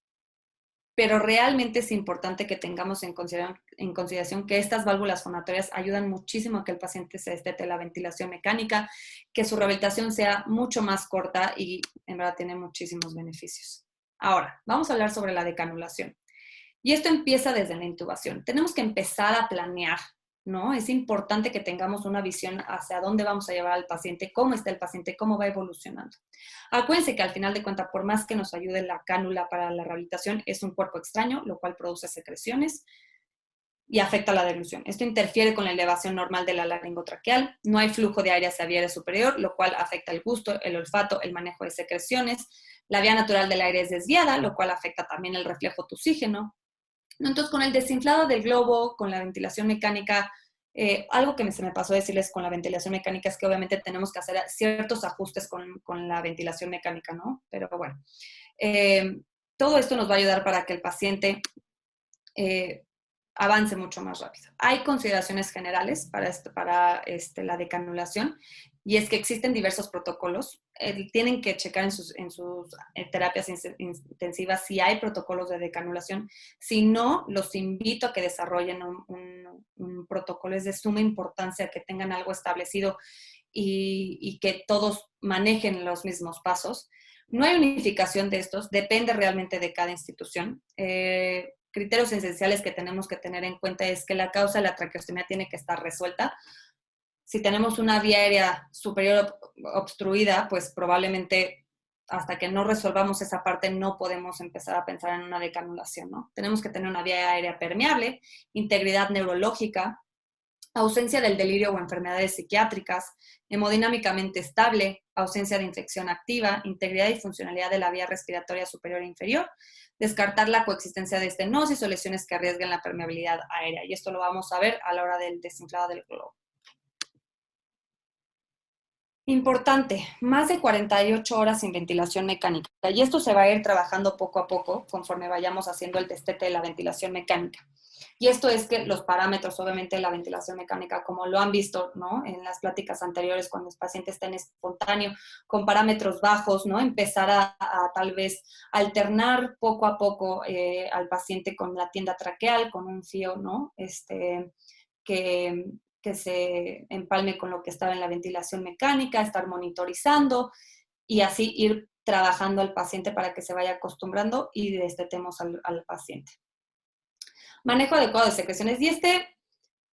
Pero realmente es importante que tengamos en consideración que estas válvulas fonatorias ayudan muchísimo a que el paciente se destete la ventilación mecánica, que su rehabilitación sea mucho más corta y en verdad tiene muchísimos beneficios. Ahora, vamos a hablar sobre la decanulación. Y esto empieza desde la intubación. Tenemos que empezar a planear, ¿no? Es importante que tengamos una visión hacia dónde vamos a llevar al paciente, cómo está el paciente, cómo va evolucionando. Acuérdense que al final de cuentas, por más que nos ayude la cánula para la rehabilitación, es un cuerpo extraño, lo cual produce secreciones y afecta la deglución. Esto interfiere con la elevación normal de la laringotraqueal. No hay flujo de aire hacia vía aérea superior, lo cual afecta el gusto, el olfato, el manejo de secreciones. La vía natural del aire es desviada, lo cual afecta también el reflejo tusígeno. Entonces, con el desinflado del globo, con la ventilación mecánica, algo que se me pasó a decirles con la ventilación mecánica es que obviamente tenemos que hacer ciertos ajustes con la ventilación mecánica, ¿no? Pero bueno, todo esto nos va a ayudar para que el paciente avance mucho más rápido. Hay consideraciones generales para la decanulación, y es que existen diversos protocolos. Tienen que checar en sus terapias intensivas si hay protocolos de decanulación. Si no, los invito a que desarrollen un protocolo. Es de suma importancia que tengan algo establecido y que todos manejen los mismos pasos. No hay unificación de estos, depende realmente de cada institución. Criterios esenciales que tenemos que tener en cuenta es que la causa de la traqueostomía tiene que estar resuelta. Si tenemos una vía aérea superior obstruida, pues probablemente hasta que no resolvamos esa parte no podemos empezar a pensar en una decanulación, ¿no? Tenemos que tener una vía aérea permeable, integridad neurológica, ausencia del delirio o enfermedades psiquiátricas, hemodinámicamente estable, ausencia de infección activa, integridad y funcionalidad de la vía respiratoria superior e inferior, descartar la coexistencia de estenosis o lesiones que arriesguen la permeabilidad aérea. Y esto lo vamos a ver a la hora del desinflado del globo. Importante, más de 48 horas sin ventilación mecánica. Y esto se va a ir trabajando poco a poco conforme vayamos haciendo el destete de la ventilación mecánica. Y esto es que los parámetros, obviamente, de la ventilación mecánica, como lo han visto, ¿no?, en las pláticas anteriores, cuando el paciente está en espontáneo, con parámetros bajos, ¿no?, empezar a tal vez alternar poco a poco al paciente con la tienda traqueal, con un fío, ¿no?, que se empalme con lo que estaba en la ventilación mecánica, estar monitorizando y así ir trabajando al paciente para que se vaya acostumbrando y destetemos al paciente. Manejo adecuado de secreciones, y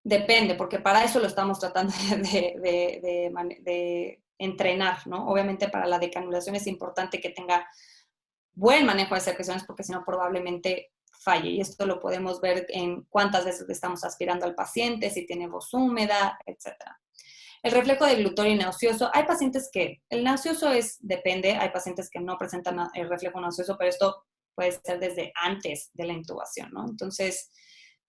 depende, porque para eso lo estamos tratando de entrenar, ¿no? Obviamente para la decanulación es importante que tenga buen manejo de secreciones, porque si no probablemente falle, y esto lo podemos ver en cuántas veces estamos aspirando al paciente, si tiene voz húmeda, etc. El reflejo de glutorio y nauseoso, hay pacientes que, el nauseoso depende, hay pacientes que no presentan el reflejo nauseoso, pero esto puede ser desde antes de la intubación, ¿no? Entonces,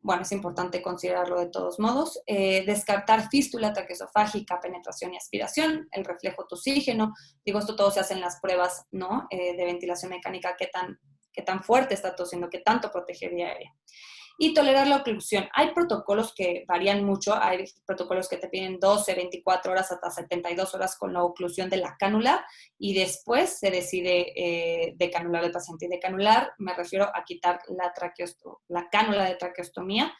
bueno, es importante considerarlo de todos modos. Descartar fístula traqueosofágica, penetración y aspiración, el reflejo tosígeno. Digo, esto todo se hace en las pruebas, ¿no?, de ventilación mecánica, qué tan fuerte está tosiendo, qué tanto protege vía aérea. Y tolerar la oclusión. Hay protocolos que varían mucho, hay protocolos que te piden 12, 24 horas hasta 72 horas con la oclusión de la cánula y después se decide decanular al paciente. Y decanular me refiero a quitar la cánula de traqueostomía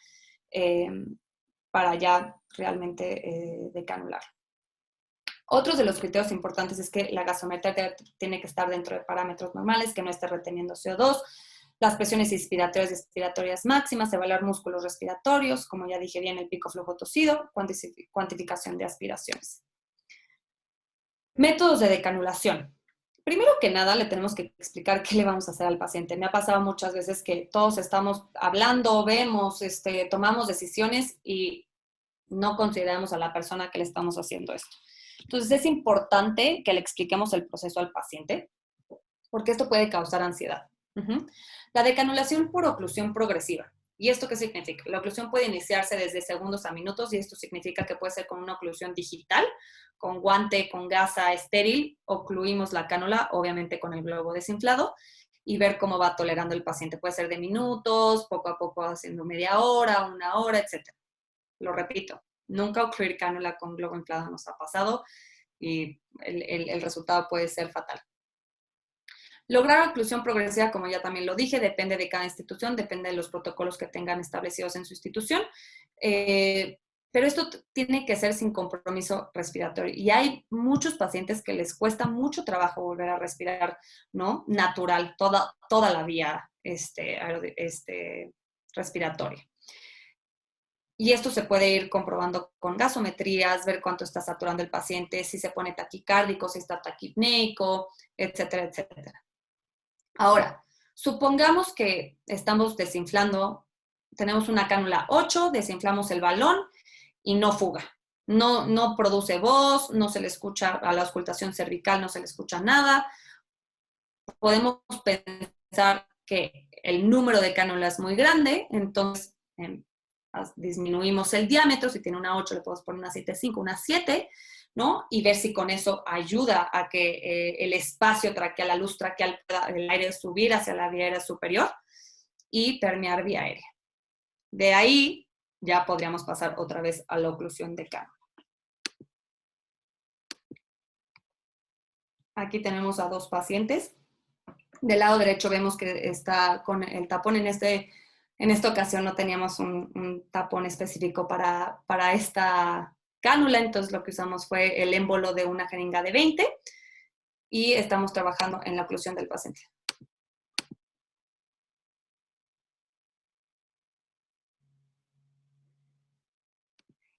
para ya realmente decanular. Otros de los criterios importantes es que la gasometría tiene que estar dentro de parámetros normales, que no esté reteniendo CO2, las presiones inspiratorias y expiratorias máximas, evaluar músculos respiratorios, como ya dije bien, el pico flujo tosido, cuantificación de aspiraciones. Métodos de decanulación. Primero que nada, le tenemos que explicar qué le vamos a hacer al paciente. Me ha pasado muchas veces que todos estamos hablando, vemos, tomamos decisiones y no consideramos a la persona que le estamos haciendo esto. Entonces, es importante que le expliquemos el proceso al paciente, porque esto puede causar ansiedad. La decanulación por oclusión progresiva. ¿Y esto qué significa? La oclusión puede iniciarse desde segundos a minutos, y esto significa que puede ser con una oclusión digital, con guante, con gasa estéril, ocluimos la cánula, obviamente con el globo desinflado, y ver cómo va tolerando el paciente. Puede ser de minutos, poco a poco haciendo media hora, una hora, etc. Lo repito, nunca ocluir cánula con globo inflado nos ha pasado y el resultado puede ser fatal. Lograr oclusión progresiva, como ya también lo dije, depende de cada institución, depende de los protocolos que tengan establecidos en su institución, pero esto tiene que ser sin compromiso respiratorio. Y hay muchos pacientes que les cuesta mucho trabajo volver a respirar, ¿no?, natural, toda la vía respiratoria. Y esto se puede ir comprobando con gasometrías, ver cuánto está saturando el paciente, si se pone taquicárdico, si está taquipneico, etcétera, etcétera. Ahora, supongamos que estamos desinflando, tenemos una cánula 8, desinflamos el balón y no fuga. No produce voz, no se le escucha, a la auscultación cervical no se le escucha nada. Podemos pensar que el número de cánulas es muy grande, entonces disminuimos el diámetro. Si tiene una 8, le podemos poner una 7.5, una 7, ¿no? Y ver si con eso ayuda a que el espacio traqueal, la luz traqueal, pueda el aire subir hacia la vía aérea superior y permear vía aérea. De ahí ya podríamos pasar otra vez a la oclusión de cánula. Aquí tenemos a dos pacientes. Del lado derecho vemos que está con el tapón. En esta ocasión no teníamos un tapón específico para esta cánula, entonces lo que usamos fue el émbolo de una jeringa de 20 y estamos trabajando en la oclusión del paciente.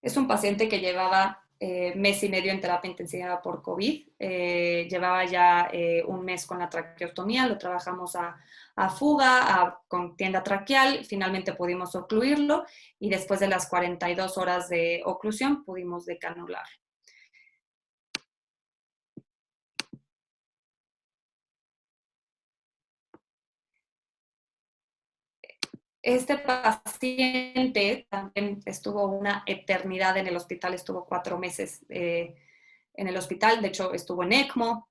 Es un paciente que llevaba mes y medio en terapia intensiva por COVID, llevaba ya un mes con la traqueostomía, lo trabajamos a fuga, con tienda traqueal, finalmente pudimos ocluirlo y después de las 42 horas de oclusión pudimos decanular. Este paciente también estuvo una eternidad en el hospital, estuvo 4 meses en el hospital, de hecho estuvo en ECMO,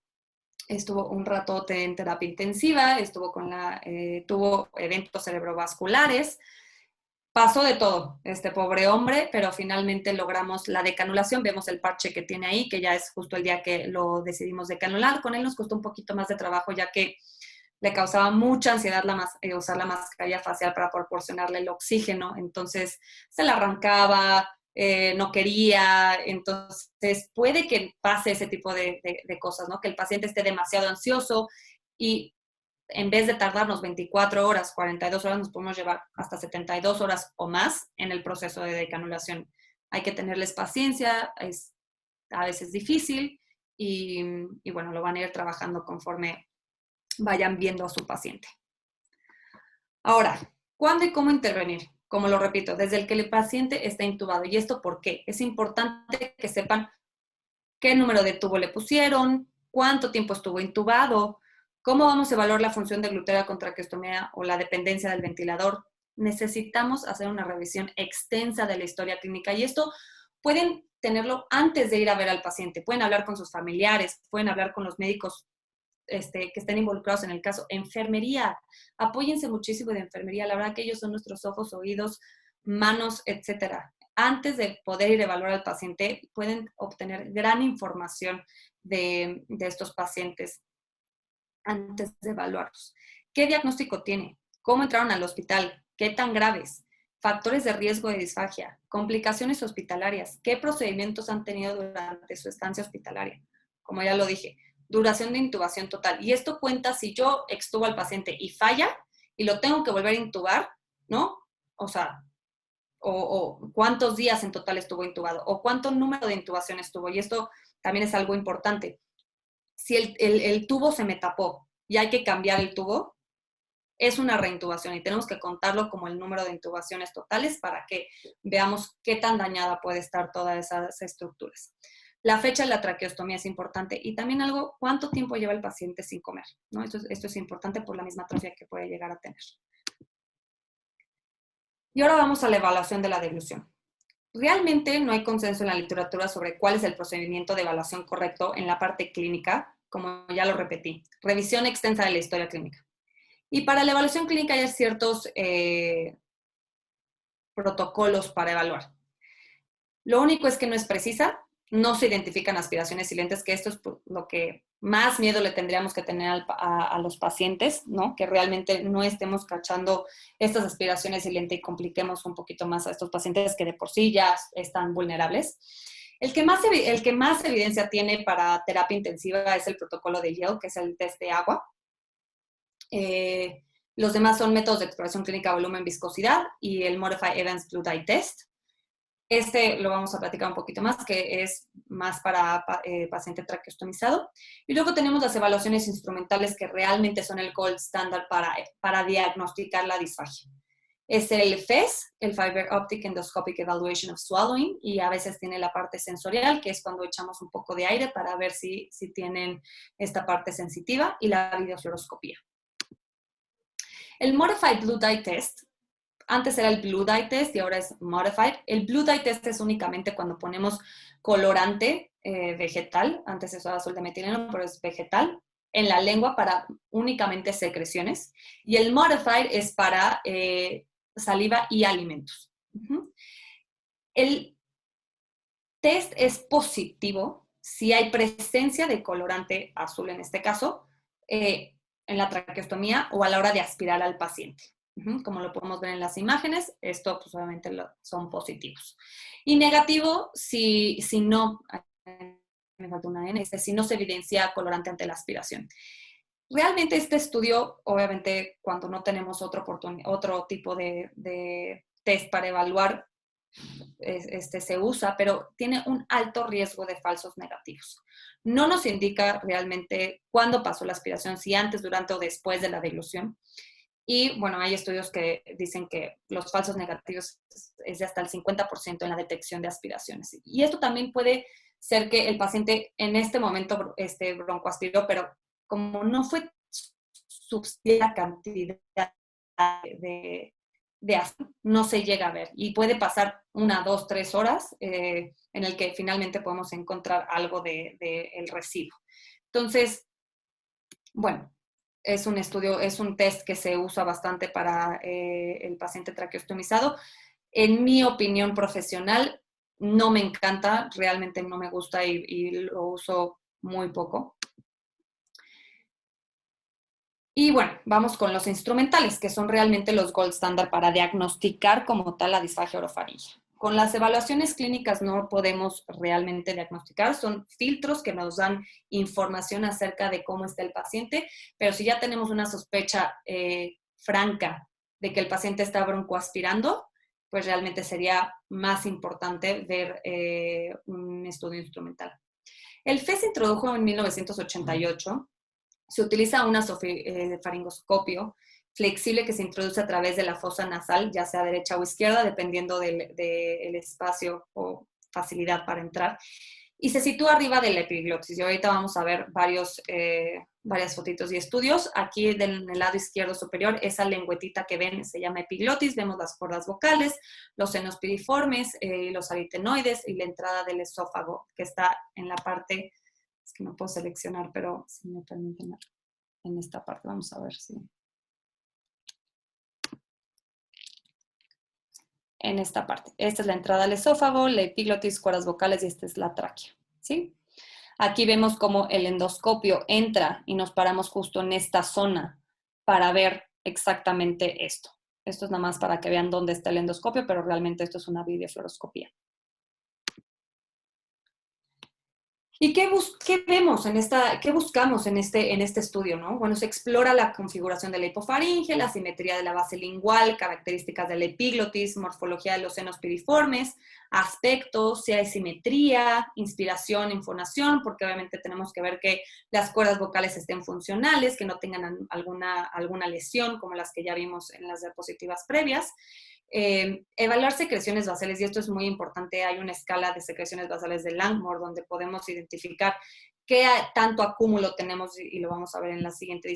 estuvo un ratote en terapia intensiva, tuvo eventos cerebrovasculares, pasó de todo este pobre hombre, pero finalmente logramos la decanulación. Vemos el parche que tiene ahí, que ya es justo el día que lo decidimos decanular. Con él nos costó un poquito más de trabajo, ya que le causaba mucha ansiedad usar la mascarilla facial para proporcionarle el oxígeno. Entonces se la arrancaba, no quería. Entonces puede que pase ese tipo de cosas, ¿no? Que el paciente esté demasiado ansioso y en vez de tardarnos 24 horas, 42 horas, nos podemos llevar hasta 72 horas o más en el proceso de decanulación. Hay que tenerles paciencia, es a veces difícil y bueno, lo van a ir trabajando conforme vayan viendo a su paciente. Ahora, ¿cuándo y cómo intervenir? Como lo repito, desde el que el paciente está intubado. ¿Y esto por qué? Es importante que sepan qué número de tubo le pusieron, cuánto tiempo estuvo intubado, cómo vamos a evaluar la función de gluteal con traqueostomía o la dependencia del ventilador. Necesitamos hacer una revisión extensa de la historia clínica y esto pueden tenerlo antes de ir a ver al paciente. Pueden hablar con sus familiares, pueden hablar con los médicos que estén involucrados en el caso. Enfermería, apóyense muchísimo de enfermería. La verdad que ellos son nuestros ojos, oídos, manos, etcétera. Antes de poder ir a evaluar al paciente, pueden obtener gran información de estos pacientes antes de evaluarlos. ¿Qué diagnóstico tiene? ¿Cómo entraron al hospital? ¿Qué tan graves? Factores de riesgo de disfagia, complicaciones hospitalarias, ¿qué procedimientos han tenido durante su estancia hospitalaria? Como ya lo dije, duración de intubación total. Y esto cuenta si yo extubo al paciente y falla y lo tengo que volver a intubar, ¿no? O sea, o cuántos días en total estuvo intubado, o cuánto número de intubaciones tuvo. Y esto también es algo importante. Si el tubo se me tapó y hay que cambiar el tubo, es una reintubación y tenemos que contarlo como el número de intubaciones totales para que veamos qué tan dañada puede estar todas esas estructuras. La fecha de la traqueostomía es importante y también algo, cuánto tiempo lleva el paciente sin comer, ¿no? Esto es importante por la misma atrofia que puede llegar a tener. Y ahora vamos a la evaluación de la deglución. Realmente no hay consenso en la literatura sobre cuál es el procedimiento de evaluación correcto en la parte clínica, como ya lo repetí. Revisión extensa de la historia clínica. Y para la evaluación clínica hay ciertos protocolos para evaluar. Lo único es que no es precisa, no se identifican aspiraciones silentes, que esto es lo que más miedo le tendríamos que tener a los pacientes, ¿no? Que realmente no estemos cachando estas aspiraciones silentes y compliquemos un poquito más a estos pacientes que de por sí ya están vulnerables. El que más evidencia tiene para terapia intensiva es el protocolo de Yale, que es el test de agua. Los demás son métodos de exploración clínica, volumen, viscosidad y el Modified Evans Blue Dye Test. Este lo vamos a platicar un poquito más, que es más para paciente traqueostomizado. Y luego tenemos las evaluaciones instrumentales que realmente son el gold standard para diagnosticar la disfagia. Es el FES, el Fiber Optic Endoscopic Evaluation of Swallowing, y a veces tiene la parte sensorial, que es cuando echamos un poco de aire para ver si tienen esta parte sensitiva, y la videofluoroscopía. El Modified Blue Dye Test, antes era el Blue Dye Test y ahora es Modified. El Blue Dye Test es únicamente cuando ponemos colorante vegetal, antes eso era azul de metileno, pero es vegetal, en la lengua para únicamente secreciones. Y el Modified es para saliva y alimentos. El test es positivo si hay presencia de colorante azul en este caso, en la traqueostomía o a la hora de aspirar al paciente. Como lo podemos ver en las imágenes, esto pues obviamente son positivos. Y negativo si no, me falta una N, si no se evidencia colorante ante la aspiración. Realmente este estudio, obviamente cuando no tenemos otro tipo de test para evaluar, se usa, pero tiene un alto riesgo de falsos negativos. No nos indica realmente cuándo pasó la aspiración, si antes, durante o después de la deglución. Y bueno, hay estudios que dicen que los falsos negativos es de hasta el 50% en la detección de aspiraciones. Y esto también puede ser que el paciente en este momento broncoaspiró, pero como no fue suficiente la cantidad de de azul no se llega a ver y puede pasar 1, 2, 3 horas en el que finalmente podemos encontrar algo del residuo. Entonces, bueno, es un estudio, es un test que se usa bastante para el paciente traqueostomizado. En mi opinión profesional, no me encanta, realmente no me gusta y lo uso muy poco. Y bueno, vamos con los instrumentales, que son realmente los gold standard para diagnosticar como tal la disfagia orofaringea. Con las evaluaciones clínicas no podemos realmente diagnosticar, son filtros que nos dan información acerca de cómo está el paciente, pero si ya tenemos una sospecha franca de que el paciente está broncoaspirando, pues realmente sería más importante ver un estudio instrumental. El FES se introdujo en 1988. Se utiliza una faringoscopio flexible que se introduce a través de la fosa nasal, ya sea derecha o izquierda, dependiendo del espacio o facilidad para entrar. Y se sitúa arriba de la epiglotis. Y ahorita vamos a ver varias fotitos y estudios. Aquí en el lado izquierdo superior, esa lengüetita que ven se llama epiglotis. Vemos las cuerdas vocales, los senos piriformes, los aritenoides y la entrada del esófago, que está en la parte... Es que no puedo seleccionar, pero si me permiten en esta parte, vamos a ver si... En esta parte. Esta es la entrada al esófago, la epiglotis, cuerdas vocales y esta es la tráquea, ¿sí? Aquí vemos cómo el endoscopio entra y nos paramos justo en esta zona para ver exactamente esto. Esto es nada más para que vean dónde está el endoscopio, pero realmente esto es una videofluoroscopía. ¿Y qué vemos qué buscamos en este estudio, ¿no? Bueno, se explora la configuración de la hipofaringe, la simetría de la base lingual, características de la epiglotis, morfología de los senos piriformes, aspectos, si hay simetría, inspiración, infonación, porque obviamente tenemos que ver que las cuerdas vocales estén funcionales, que no tengan alguna lesión, como las que ya vimos en las diapositivas previas. Evaluar secreciones basales, y esto es muy importante, hay una escala de secreciones basales de Langmore donde podemos identificar qué tanto acúmulo tenemos, y lo vamos a ver en la siguiente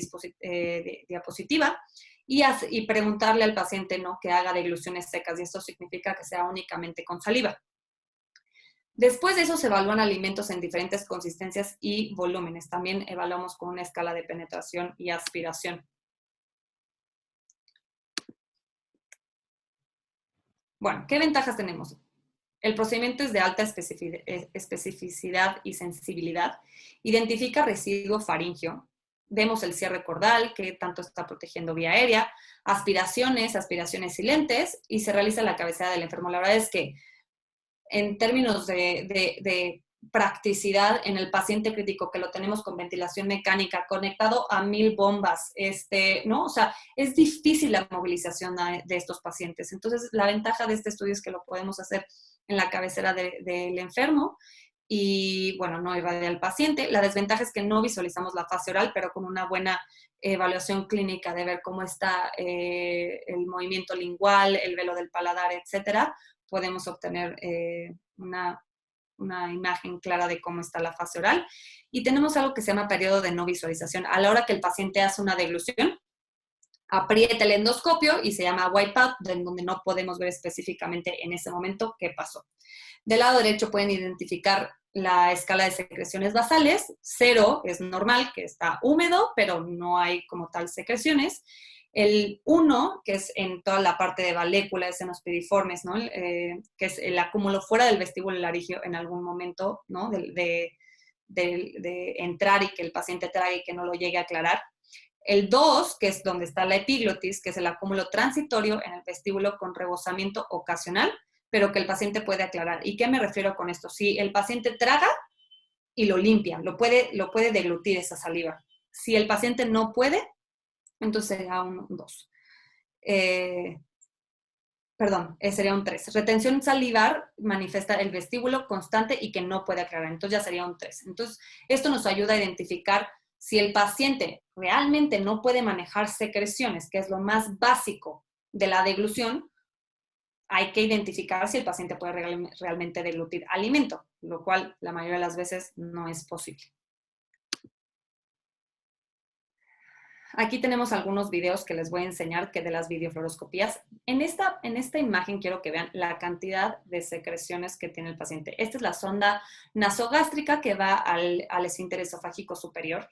diapositiva, y preguntarle al paciente, ¿no?, que haga degluciones secas, y esto significa que sea únicamente con saliva. Después de eso se evalúan alimentos en diferentes consistencias y volúmenes. También evaluamos con una escala de penetración y aspiración. Bueno, ¿qué ventajas tenemos? El procedimiento es de alta especificidad y sensibilidad. Identifica residuo faríngeo. Vemos el cierre cordal, que tanto está protegiendo vía aérea, aspiraciones silentes, y se realiza la cabecera del enfermo. La verdad es que en términos de practicidad en el paciente crítico, que lo tenemos con ventilación mecánica, conectado a 1000 bombas, ¿no? O sea, es difícil la movilización de estos pacientes. Entonces, la ventaja de este estudio es que lo podemos hacer en la cabecera del enfermo y, bueno, no irradia al paciente. La desventaja es que no visualizamos la fase oral, pero con una buena evaluación clínica de ver cómo está el movimiento lingual, el velo del paladar, etcétera, podemos obtener una imagen clara de cómo está la fase oral. Y tenemos algo que se llama periodo de no visualización. A la hora que el paciente hace una deglución, aprieta el endoscopio y se llama wipeout, donde no podemos ver específicamente en ese momento qué pasó. Del lado derecho pueden identificar la escala de secreciones basales. 0 es normal, que está húmedo, pero no hay como tal secreciones. El 1, que es en toda la parte de valécula, de senos piriformes, ¿no? Que es el acúmulo fuera del vestíbulo laríngeo en algún momento, ¿no?, de entrar y que el paciente trague y que no lo llegue a aclarar. El 2, que es donde está la epiglotis, que es el acúmulo transitorio en el vestíbulo con rebosamiento ocasional, pero que el paciente puede aclarar. ¿Y qué me refiero con esto? Si el paciente traga y lo limpia, lo puede deglutir esa saliva. Si el paciente no puede, entonces sería un 2. Sería un 3. Retención salivar manifiesta el vestíbulo constante y que no puede aclarar. Entonces ya sería un 3. Entonces, esto nos ayuda a identificar si el paciente realmente no puede manejar secreciones, que es lo más básico de la deglución. Hay que identificar si el paciente puede realmente deglutir alimento, lo cual la mayoría de las veces no es posible. Aquí tenemos algunos videos que les voy a enseñar que de las videofluoroscopías. En esta imagen quiero que vean la cantidad de secreciones que tiene el paciente. Esta es la sonda nasogástrica que va al esfínter esofágico superior.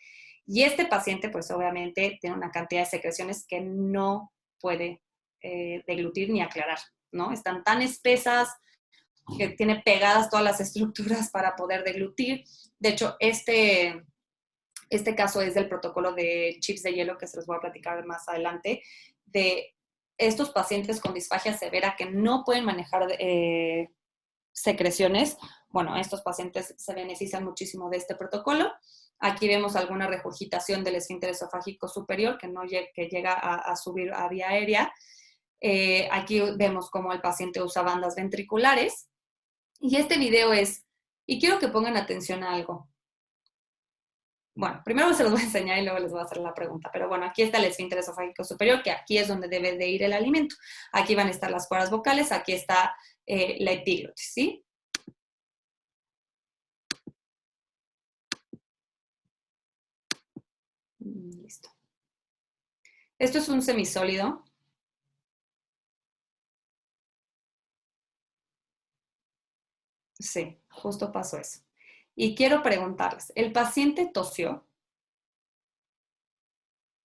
Y este paciente, pues obviamente, tiene una cantidad de secreciones que no puede deglutir ni aclarar, ¿no? Están tan espesas que tiene pegadas todas las estructuras para poder deglutir. De hecho, este caso es del protocolo de chips de hielo, que se los voy a platicar más adelante, de estos pacientes con disfagia severa que no pueden manejar secreciones. Bueno, estos pacientes se benefician muchísimo de este protocolo. Aquí vemos alguna regurgitación del esfínter esofágico superior que llega a subir a vía aérea. Aquí vemos cómo el paciente usa bandas ventriculares. Y este video y quiero que pongan atención a algo. Bueno, primero se los voy a enseñar y luego les voy a hacer la pregunta. Pero bueno, aquí está el esfínter esofágico superior, que aquí es donde debe de ir el alimento. Aquí van a estar las cuerdas vocales, aquí está la epiglotis, ¿sí? Listo. Esto es un semisólido. Sí, justo pasó eso. Y quiero preguntarles, ¿el paciente tosió?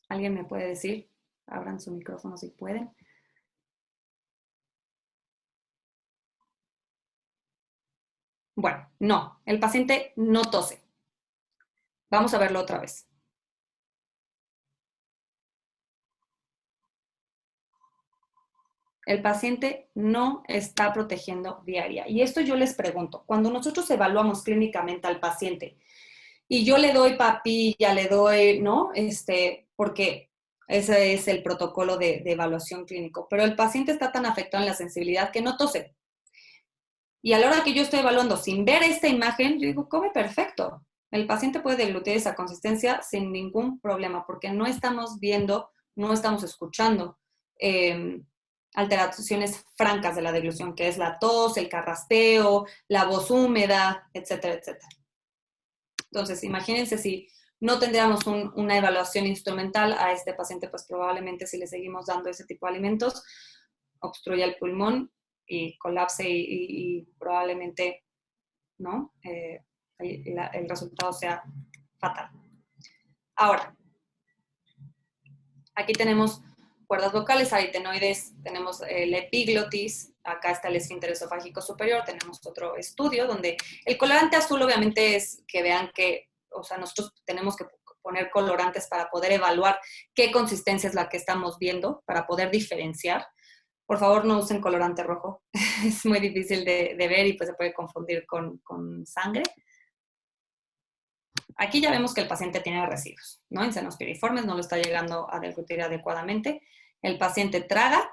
¿Alguien me puede decir? Abran su micrófono si pueden. Bueno, no, el paciente no tose. Vamos a verlo otra vez. El paciente no está protegiendo vía aérea. Y esto yo les pregunto, cuando nosotros evaluamos clínicamente al paciente y yo le doy papilla, le doy, ¿no? Porque ese es el protocolo de evaluación clínico, pero el paciente está tan afectado en la sensibilidad que no tose. Y a la hora que yo estoy evaluando sin ver esta imagen, yo digo, come perfecto. El paciente puede deglutir esa consistencia sin ningún problema, porque no estamos viendo, no estamos escuchando alteraciones francas de la deglución, que es la tos, el carraspeo, la voz húmeda, etcétera, etcétera. Entonces, imagínense si no tendríamos una evaluación instrumental a este paciente, pues probablemente si le seguimos dando ese tipo de alimentos, obstruya el pulmón y colapse y probablemente, ¿no? El resultado sea fatal. Ahora, aquí tenemos cuerdas vocales, aritenoides, tenemos la epiglotis, acá está el esfínter esofágico superior, tenemos otro estudio donde el colorante azul obviamente es que vean que, o sea, nosotros tenemos que poner colorantes para poder evaluar qué consistencia es la que estamos viendo, para poder diferenciar. Por favor, no usen colorante rojo, es muy difícil de ver y pues se puede confundir con sangre. Aquí ya vemos que el paciente tiene residuos, ¿no? En senos piriformes, no lo está llegando a deglutir adecuadamente. El paciente traga,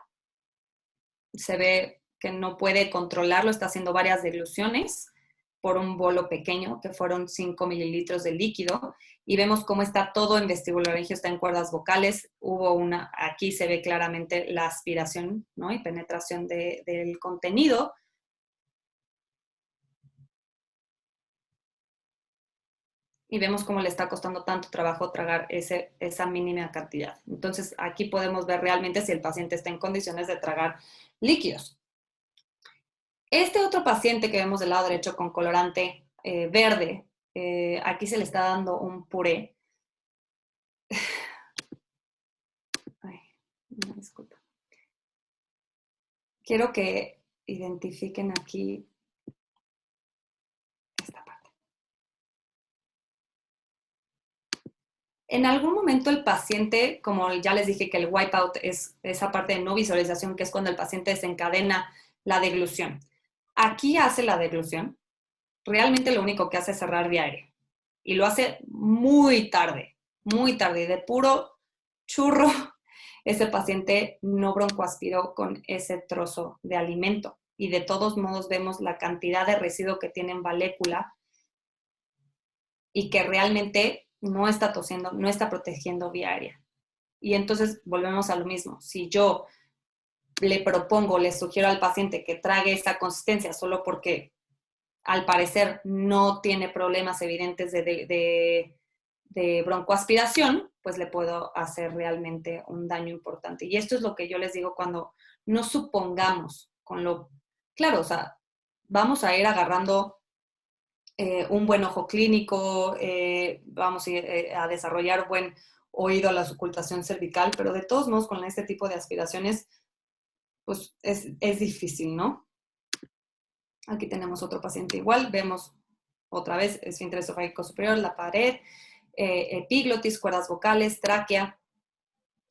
se ve que no puede controlarlo, está haciendo varias degluciones por un bolo pequeño, que fueron 5 mililitros de líquido, y vemos cómo está todo en vestibulorringio, está en cuerdas vocales. Aquí se ve claramente la aspiración, ¿no? Y penetración del contenido. Y vemos cómo le está costando tanto trabajo tragar esa mínima cantidad. Entonces, aquí podemos ver realmente si el paciente está en condiciones de tragar líquidos. Este otro paciente que vemos del lado derecho con colorante verde, aquí se le está dando un puré. Ay, no, disculpa. Quiero que identifiquen aquí esta parte. En algún momento el paciente, como ya les dije que el wipeout es esa parte de no visualización, que es cuando el paciente desencadena la deglución. Aquí hace la deglución, realmente lo único que hace es cerrar vía aérea. Y lo hace muy tarde, y de puro churro, ese paciente no broncoaspiró con ese trozo de alimento. Y de todos modos vemos la cantidad de residuo que tiene en valécula y que realmente no está tosiendo, no está protegiendo vía aérea. Y entonces volvemos a lo mismo. Si yo le sugiero al paciente que trague esta consistencia solo porque al parecer no tiene problemas evidentes de broncoaspiración, pues le puedo hacer realmente un daño importante. Y esto es lo que yo les digo cuando no supongamos claro, o sea, vamos a ir agarrando un buen ojo clínico, vamos a desarrollar buen oído a la ocultación cervical, pero de todos modos con este tipo de aspiraciones, pues es difícil, ¿no? Aquí tenemos otro paciente igual, vemos otra vez esfínter esofágico superior, la pared, epiglotis, cuerdas vocales, tráquea.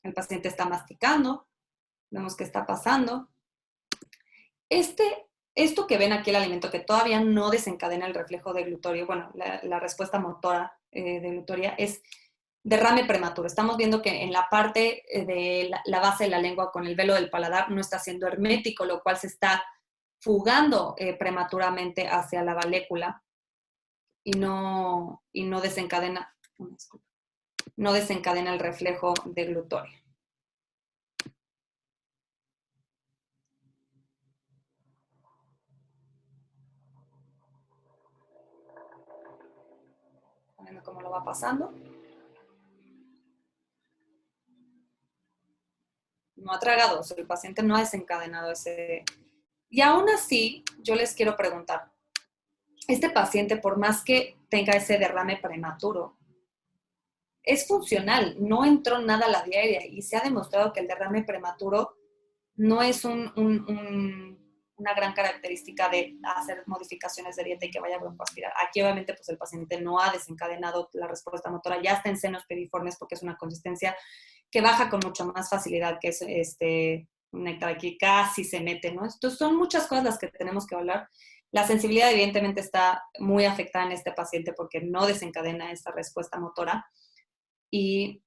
El paciente está masticando, vemos qué está pasando. Esto que ven aquí, el alimento que todavía no desencadena el reflejo deglutorio, bueno, la respuesta motora deglutoria es derrame prematuro. Estamos viendo que en la parte de la base de la lengua con el velo del paladar no está siendo hermético, lo cual se está fugando prematuramente hacia la valécula y no desencadena, no desencadena el reflejo deglutorio. Viendo cómo lo va pasando. No ha tragado, o sea, el paciente no ha desencadenado ese. Y aún así, yo les quiero preguntar, este paciente, por más que tenga ese derrame prematuro, es funcional, no entró nada a la vía aérea y se ha demostrado que el derrame prematuro no es una gran característica de hacer modificaciones de dieta y que vaya a broncoaspirar. Aquí obviamente pues el paciente no ha desencadenado la respuesta motora, ya está en senos piriformes porque es una consistencia que baja con mucha más facilidad que es un néctar aquí casi se mete, ¿no? Entonces son muchas cosas las que tenemos que hablar. La sensibilidad evidentemente está muy afectada en este paciente porque no desencadena esta respuesta motora y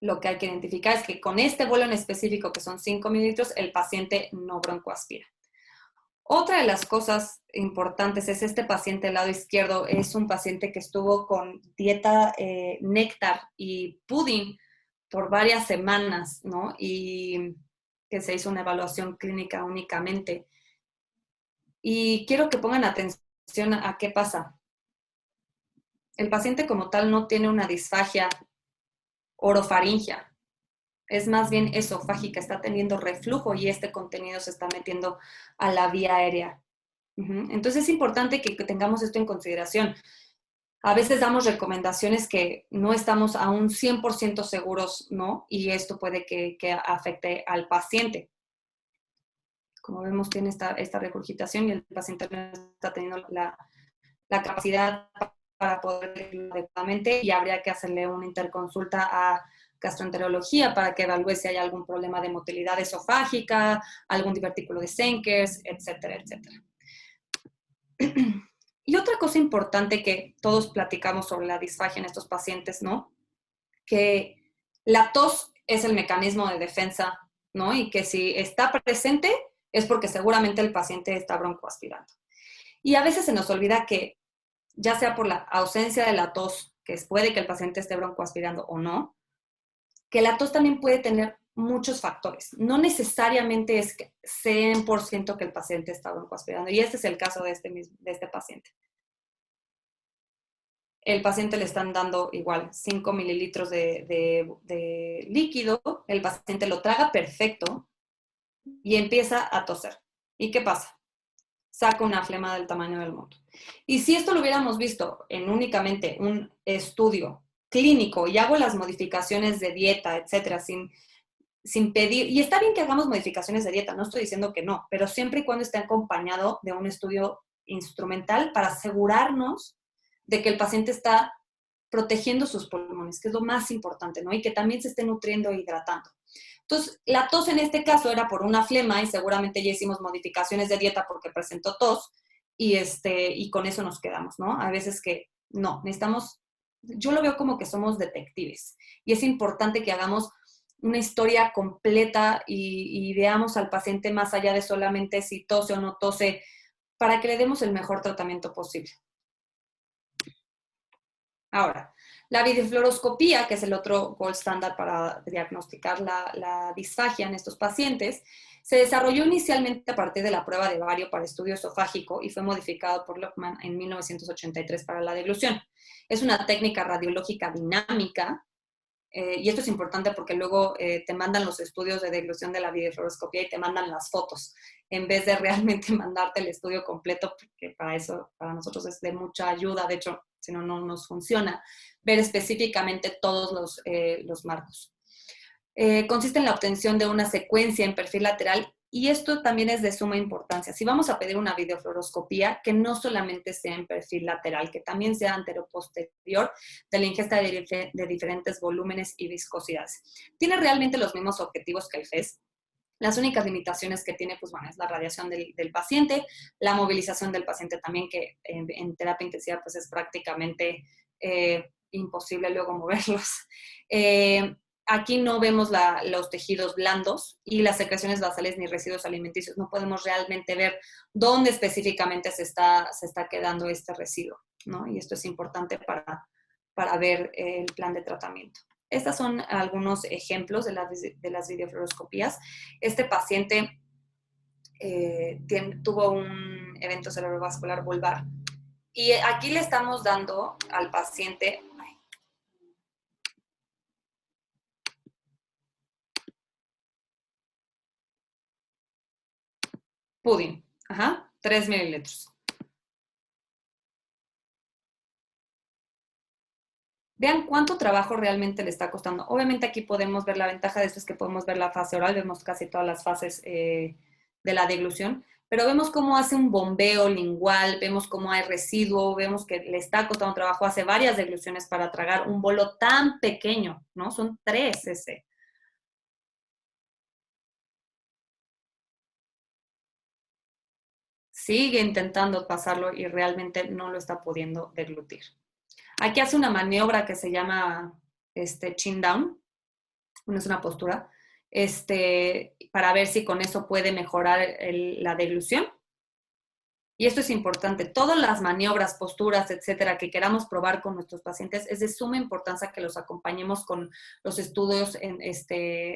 lo que hay que identificar es que con este vuelo en específico, que son 5 mililitros, el paciente no broncoaspira. Otra de las cosas importantes es este paciente del lado izquierdo, es un paciente que estuvo con dieta néctar y pudding por varias semanas, ¿no? Y que se hizo una evaluación clínica únicamente. Y quiero que pongan atención a qué pasa. El paciente como tal no tiene una disfagia orofaringia, es más bien esofágica, está teniendo reflujo y este contenido se está metiendo a la vía aérea. Entonces es importante que tengamos esto en consideración. A veces damos recomendaciones que no estamos aún 100% seguros, ¿no? Y esto puede que afecte al paciente. Como vemos, tiene esta regurgitación y el paciente no está teniendo la capacidad para poder decirlo adecuadamente y habría que hacerle una interconsulta a gastroenterología para que evalúe si hay algún problema de motilidad esofágica, algún divertículo de Senkers, etcétera, etcétera. Y otra cosa importante que todos platicamos sobre la disfagia en estos pacientes, ¿no? Que la tos es el mecanismo de defensa, ¿no? Y que si está presente es porque seguramente el paciente está broncoaspirando. Y a veces se nos olvida que ya sea por la ausencia de la tos, que puede que el paciente esté broncoaspirando o no, que la tos también puede tener muchos factores. No necesariamente es 100% que el paciente está broncoaspirando. Y este es el caso de este paciente. El paciente le están dando igual 5 mililitros de líquido, el paciente lo traga perfecto y empieza a toser. ¿Y qué pasa? Saca una flema del tamaño del mundo. Y si esto lo hubiéramos visto en únicamente un estudio clínico y hago las modificaciones de dieta, etcétera, sin pedir, y está bien que hagamos modificaciones de dieta, no estoy diciendo que no, pero siempre y cuando esté acompañado de un estudio instrumental para asegurarnos de que el paciente está protegiendo sus pulmones, que es lo más importante, ¿no? Y que también se esté nutriendo e hidratando. Entonces, la tos en este caso era por una flema y seguramente ya hicimos modificaciones de dieta porque presentó tos y con eso nos quedamos, ¿no? A veces que no, necesitamos, yo lo veo como que somos detectives y es importante que hagamos una historia completa y veamos al paciente más allá de solamente si tose o no tose para que le demos el mejor tratamiento posible. Ahora, la videofluoroscopía, que es el otro gold standard para diagnosticar la disfagia en estos pacientes, se desarrolló inicialmente a partir de la prueba de bario para estudio esofágico y fue modificado por Lockman en 1983 para la deglución. Es una técnica radiológica dinámica y esto es importante porque luego te mandan los estudios de deglución de la videofluoroscopía y te mandan las fotos, en vez de realmente mandarte el estudio completo, porque para eso, para nosotros es de mucha ayuda. De hecho, si no, no nos funciona, ver específicamente todos los marcos. Consiste en la obtención de una secuencia en perfil lateral, y esto también es de suma importancia. Si vamos a pedir una videofluoroscopía, que no solamente sea en perfil lateral, que también sea anteroposterior de la ingesta de diferentes volúmenes y viscosidades. Tiene realmente los mismos objetivos que el FES. Las únicas limitaciones que tiene, pues bueno, es la radiación del paciente, la movilización del paciente también, que en terapia intensiva pues es prácticamente imposible luego moverlos. Aquí no vemos los tejidos blandos y las secreciones basales ni residuos alimenticios. No podemos realmente ver dónde específicamente se está quedando este residuo, ¿no? Y esto es importante para ver el plan de tratamiento. Estos son algunos ejemplos de las videofluoroscopías. Este paciente tuvo un evento cerebrovascular vulvar. Y aquí le estamos dando al paciente... Pudding, 3 mililitros. Vean cuánto trabajo realmente le está costando. Obviamente aquí podemos ver la ventaja de esto, es que podemos ver la fase oral, vemos casi todas las fases de la deglución, pero vemos cómo hace un bombeo lingual, vemos cómo hay residuo, vemos que le está costando trabajo, hace varias degluciones para tragar un bolo tan pequeño, ¿no? Son 3 ese. Sigue intentando pasarlo y realmente no lo está pudiendo deglutir. Aquí hace una maniobra que se llama chin down, es una postura, para ver si con eso puede mejorar la deglución. Y esto es importante. Todas las maniobras, posturas, etcétera, que queramos probar con nuestros pacientes, es de suma importancia que los acompañemos con los estudios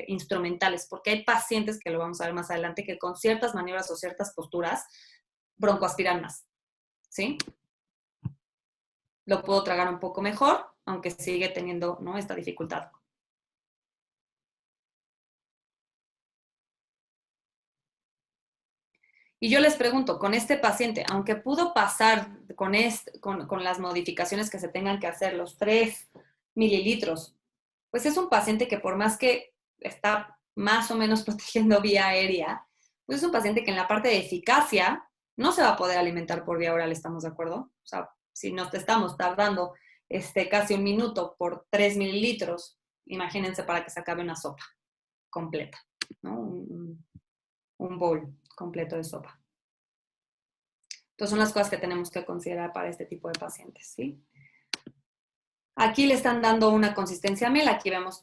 instrumentales, porque hay pacientes, que lo vamos a ver más adelante, que con ciertas maniobras o ciertas posturas broncoaspiran más, ¿sí? Lo puedo tragar un poco mejor, aunque sigue teniendo, ¿no?, esta dificultad. Y yo les pregunto, con este paciente, aunque pudo pasar con las modificaciones que se tengan que hacer, los 3 mililitros, pues es un paciente que por más que está más o menos protegiendo vía aérea, pues es un paciente que en la parte de eficacia no se va a poder alimentar por vía oral, ¿estamos de acuerdo? O sea, si nos estamos tardando casi 1 minuto por 3 mililitros, imagínense para que se acabe una sopa completa, ¿no? Un bowl completo de sopa. Entonces son las cosas que tenemos que considerar para este tipo de pacientes, ¿sí? Aquí le están dando una consistencia miel, aquí vemos,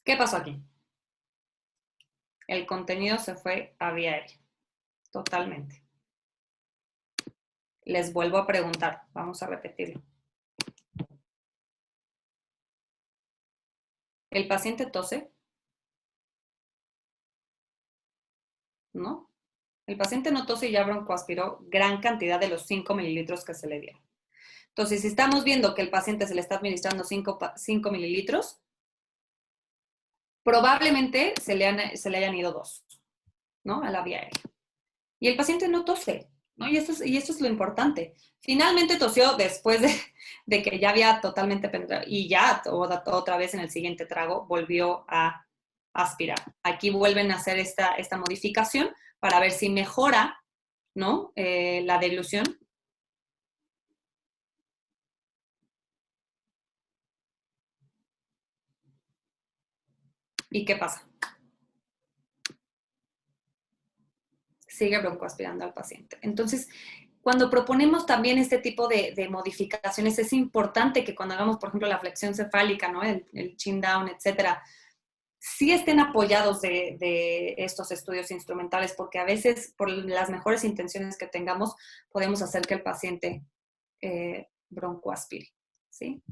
¿qué pasó aquí? El contenido se fue a vía aérea, totalmente. Les vuelvo a preguntar, vamos a repetirlo. ¿El paciente tose? ¿No? El paciente no tose y ya broncoaspiró gran cantidad de los 5 mililitros que se le dieron. Entonces, si estamos viendo que el paciente se le está administrando 5 mililitros, probablemente se le hayan ido 2, ¿no?, a la vía aérea. Y el paciente no tose, ¿no? Y esto es lo importante. Finalmente tosió después de que ya había totalmente penetrado y ya otra vez en el siguiente trago volvió a aspirar. Aquí vuelven a hacer esta modificación para ver si mejora, ¿no?, la deglución. ¿Y qué pasa? Sigue broncoaspirando al paciente. Entonces, cuando proponemos también este tipo de modificaciones, es importante que cuando hagamos, por ejemplo, la flexión cefálica, ¿no?, el chin down, etcétera, sí estén apoyados de estos estudios instrumentales, porque a veces, por las mejores intenciones que tengamos, podemos hacer que el paciente broncoaspire, ¿sí?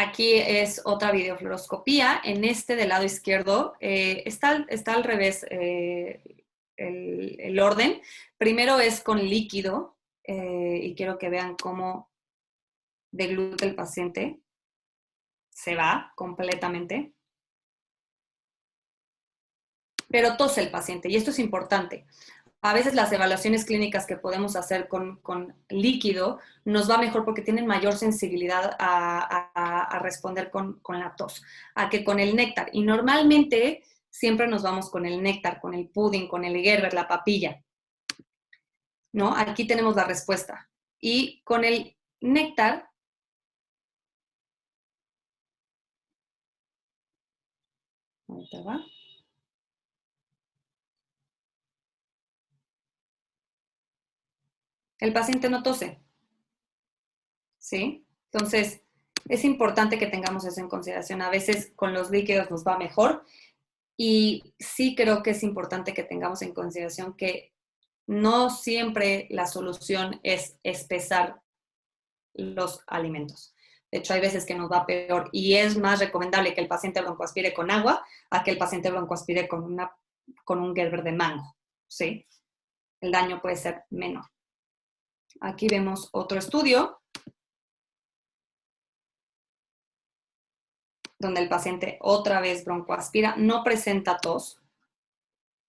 Aquí es otra videofluoroscopía. En este del lado izquierdo está al revés el orden. Primero es con líquido y quiero que vean cómo deglute el paciente. Se va completamente. Pero tose el paciente y esto es importante. A veces las evaluaciones clínicas que podemos hacer con líquido nos va mejor porque tienen mayor sensibilidad a responder con la tos, a que con el néctar. Y normalmente siempre nos vamos con el néctar, con el pudding, con el Gerber, la papilla. ¿No? Aquí tenemos la respuesta. Y con el néctar, ahorita va. El paciente no tose. ¿Sí? Entonces, es importante que tengamos eso en consideración. A veces con los líquidos nos va mejor y sí creo que es importante que tengamos en consideración que no siempre la solución es espesar los alimentos. De hecho, hay veces que nos va peor y es más recomendable que el paciente broncoaspire con agua a que el paciente broncoaspire con un Gerber de mango, ¿sí? El daño puede ser menor. Aquí vemos otro estudio donde el paciente otra vez broncoaspira, no presenta tos,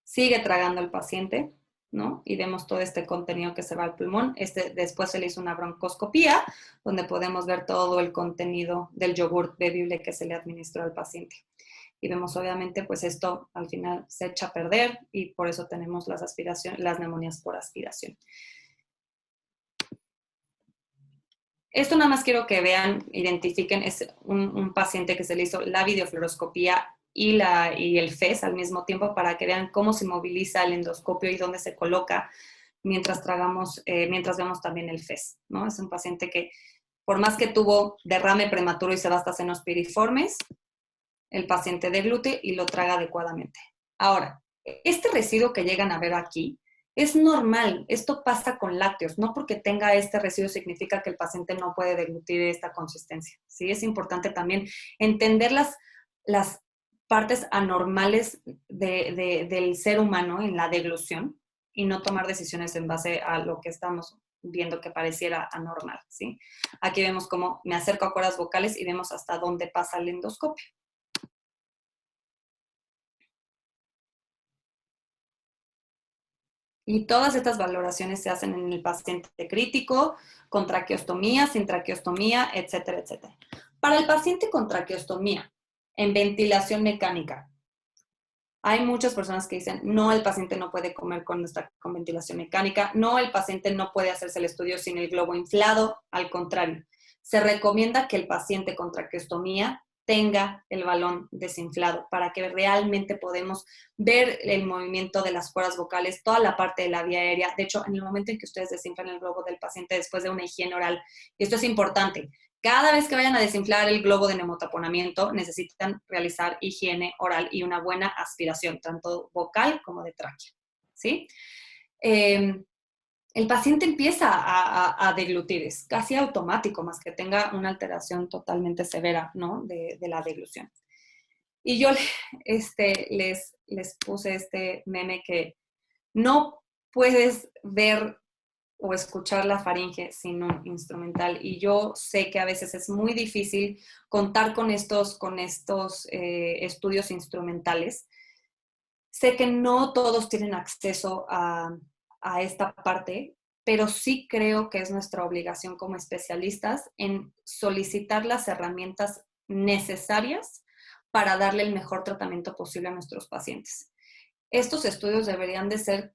sigue tragando el paciente, ¿no? Y vemos todo este contenido que se va al pulmón. Después se le hizo una broncoscopía, donde podemos ver todo el contenido del yogur bebible que se le administró al paciente. Y vemos obviamente, pues esto al final se echa a perder y por eso tenemos las neumonías por aspiración. Esto nada más quiero que vean, identifiquen, es un paciente que se le hizo la videofluoroscopía y el FES al mismo tiempo para que vean cómo se moviliza el endoscopio y dónde se coloca mientras vemos también el FES, ¿no? Es un paciente que, por más que tuvo derrame prematuro y se va hasta senos piriformes, el paciente deglute y lo traga adecuadamente. Ahora, este residuo que llegan a ver aquí, es normal, esto pasa con lácteos, no porque tenga este residuo significa que el paciente no puede deglutir esta consistencia, ¿sí? Es importante también entender las partes anormales del ser humano en la deglución y no tomar decisiones en base a lo que estamos viendo que pareciera anormal, ¿sí? Aquí vemos cómo me acerco a cuerdas vocales y vemos hasta dónde pasa el endoscopio. Y todas estas valoraciones se hacen en el paciente crítico, con traqueostomía, sin traqueostomía, etcétera, etcétera. Para el paciente con traqueostomía, en ventilación mecánica, hay muchas personas que dicen, no, el paciente no puede comer con ventilación mecánica, no, el paciente no puede hacerse el estudio sin el globo inflado, al contrario. Se recomienda que el paciente con traqueostomía tenga el balón desinflado para que realmente podamos ver el movimiento de las cuerdas vocales, toda la parte de la vía aérea. De hecho, en el momento en que ustedes desinflan el globo del paciente después de una higiene oral, y esto es importante, cada vez que vayan a desinflar el globo de neumotaponamiento, necesitan realizar higiene oral y una buena aspiración, tanto vocal como de tráquea, ¿sí? El paciente empieza a deglutir, es casi automático, más que tenga una alteración totalmente severa, ¿no? de la deglución. Y yo les puse este meme que no puedes ver o escuchar la faringe sin un instrumental. Y yo sé que a veces es muy difícil contar con estos estudios instrumentales. Sé que no todos tienen acceso a esta parte, pero sí creo que es nuestra obligación como especialistas en solicitar las herramientas necesarias para darle el mejor tratamiento posible a nuestros pacientes. Estos estudios deberían de ser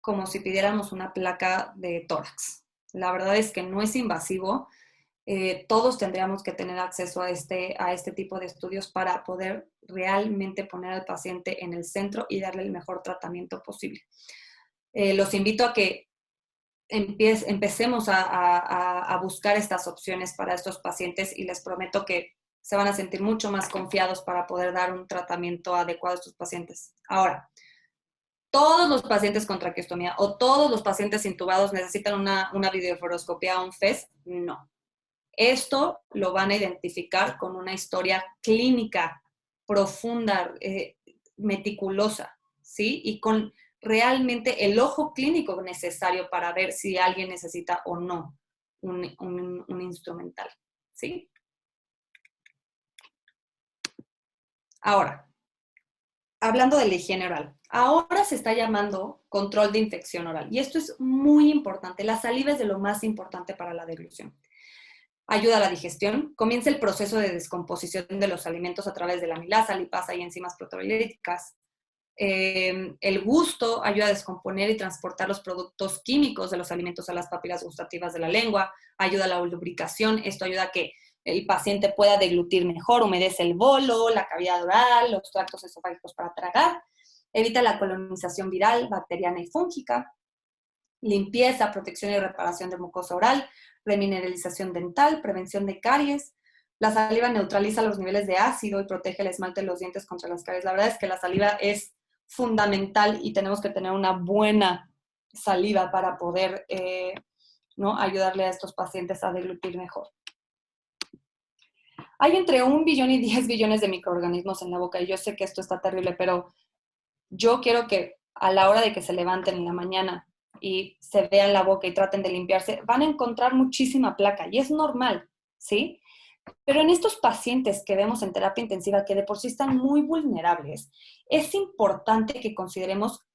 como si pidiéramos una placa de tórax. La verdad es que no es invasivo. Todos tendríamos que tener acceso a este tipo de estudios para poder realmente poner al paciente en el centro y darle el mejor tratamiento posible. Los invito a que empecemos a buscar estas opciones para estos pacientes y les prometo que se van a sentir mucho más confiados para poder dar un tratamiento adecuado a estos pacientes. Ahora, ¿todos los pacientes con traqueostomía o todos los pacientes intubados necesitan una videofluoroscopía o un FES? No. Esto lo van a identificar con una historia clínica profunda, meticulosa, ¿sí? Y con realmente el ojo clínico necesario para ver si alguien necesita o no un instrumental, ¿sí? Ahora, hablando de la higiene oral, ahora se está llamando control de infección oral. Y esto es muy importante. La saliva es de lo más importante para la deglución. Ayuda a la digestión. Comienza el proceso de descomposición de los alimentos a través de la amilasa, lipasa y enzimas proteolíticas. El gusto ayuda a descomponer y transportar los productos químicos de los alimentos a las papilas gustativas de la lengua. Ayuda a la lubricación. Esto ayuda a que el paciente pueda deglutir mejor, humedece el bolo, la cavidad oral, los tractos esofágicos para tragar, evita la colonización viral, bacteriana y fúngica, limpieza, protección y reparación de mucosa oral, remineralización dental, prevención de caries. La saliva neutraliza los niveles de ácido y protege el esmalte de los dientes contra las caries. La verdad es que la saliva es fundamental y tenemos que tener una buena saliva para poder ¿no? ayudarle a estos pacientes a deglutir mejor. Hay entre 1 billón y 10 billones de microorganismos en la boca y yo sé que esto está terrible, pero yo quiero que a la hora de que se levanten en la mañana y se vean la boca y traten de limpiarse, van a encontrar muchísima placa y es normal, ¿sí? Pero en estos pacientes que vemos en terapia intensiva que de por sí están muy vulnerables, es importante que consideremos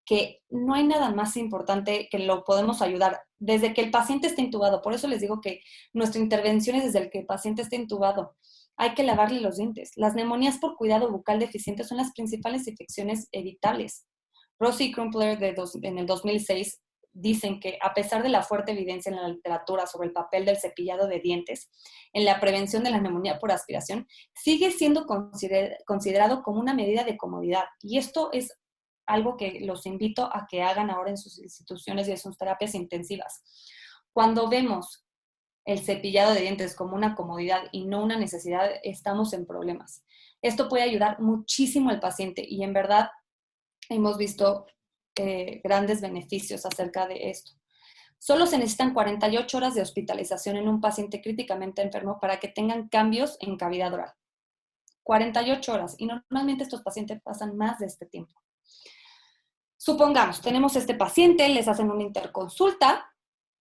que no hay nada más importante que lo podemos ayudar desde que el paciente esté intubado. Por eso les digo que nuestra intervención es desde el que el paciente esté intubado. Hay que lavarle los dientes. Las neumonías por cuidado bucal deficiente son las principales infecciones evitables. Rossi y Crumpler en el 2006 dicen que a pesar de la fuerte evidencia en la literatura sobre el papel del cepillado de dientes en la prevención de la neumonía por aspiración, sigue siendo considerado como una medida de comodidad. Y esto es algo que los invito a que hagan ahora en sus instituciones y en sus terapias intensivas. Cuando vemos el cepillado de dientes como una comodidad y no una necesidad, estamos en problemas. Esto puede ayudar muchísimo al paciente y en verdad hemos visto grandes beneficios acerca de esto. Solo se necesitan 48 horas de hospitalización en un paciente críticamente enfermo para que tengan cambios en cavidad oral. 48 horas. Y normalmente estos pacientes pasan más de este tiempo. Supongamos, tenemos este paciente, les hacen una interconsulta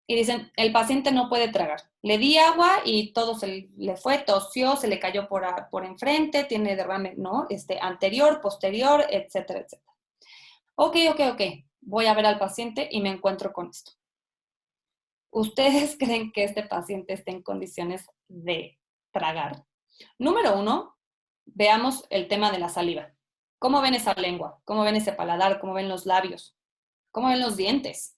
y dicen, el paciente no puede tragar. Le di agua y todo se le fue, tosió, se le cayó por enfrente, tiene derrame, ¿no? Anterior, posterior, etcétera, etcétera. Ok. Voy a ver al paciente y me encuentro con esto. ¿Ustedes creen que este paciente esté en condiciones de tragar? Número 1, veamos el tema de la saliva. ¿Cómo ven esa lengua? ¿Cómo ven ese paladar? ¿Cómo ven los labios? ¿Cómo ven los dientes?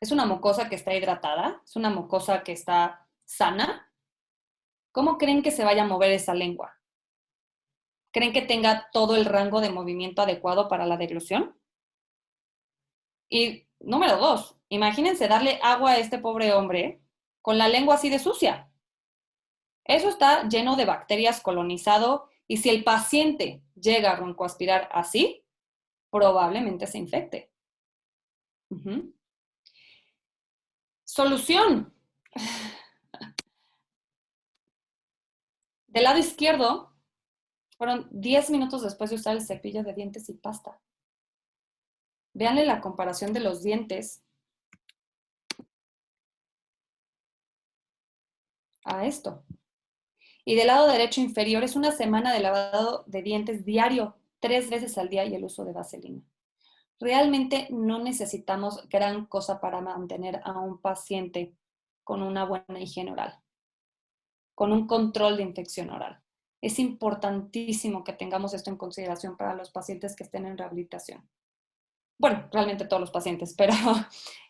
¿Es una mucosa que está hidratada? ¿Es una mucosa que está sana? ¿Cómo creen que se vaya a mover esa lengua? ¿Creen que tenga todo el rango de movimiento adecuado para la deglución? Y número 2, imagínense darle agua a este pobre hombre con la lengua así de sucia. Eso está lleno de bacterias, colonizado, y si el paciente llega a roncoaspirar así, probablemente se infecte. Solución. Del lado izquierdo, fueron 10 minutos después de usar el cepillo de dientes y pasta. Véanle la comparación de los dientes a esto. Y del lado derecho inferior es una semana de lavado de dientes diario, 3 veces al día y el uso de vaselina. Realmente no necesitamos gran cosa para mantener a un paciente con una buena higiene oral, con un control de infección oral. Es importantísimo que tengamos esto en consideración para los pacientes que estén en rehabilitación. Bueno, realmente todos los pacientes, pero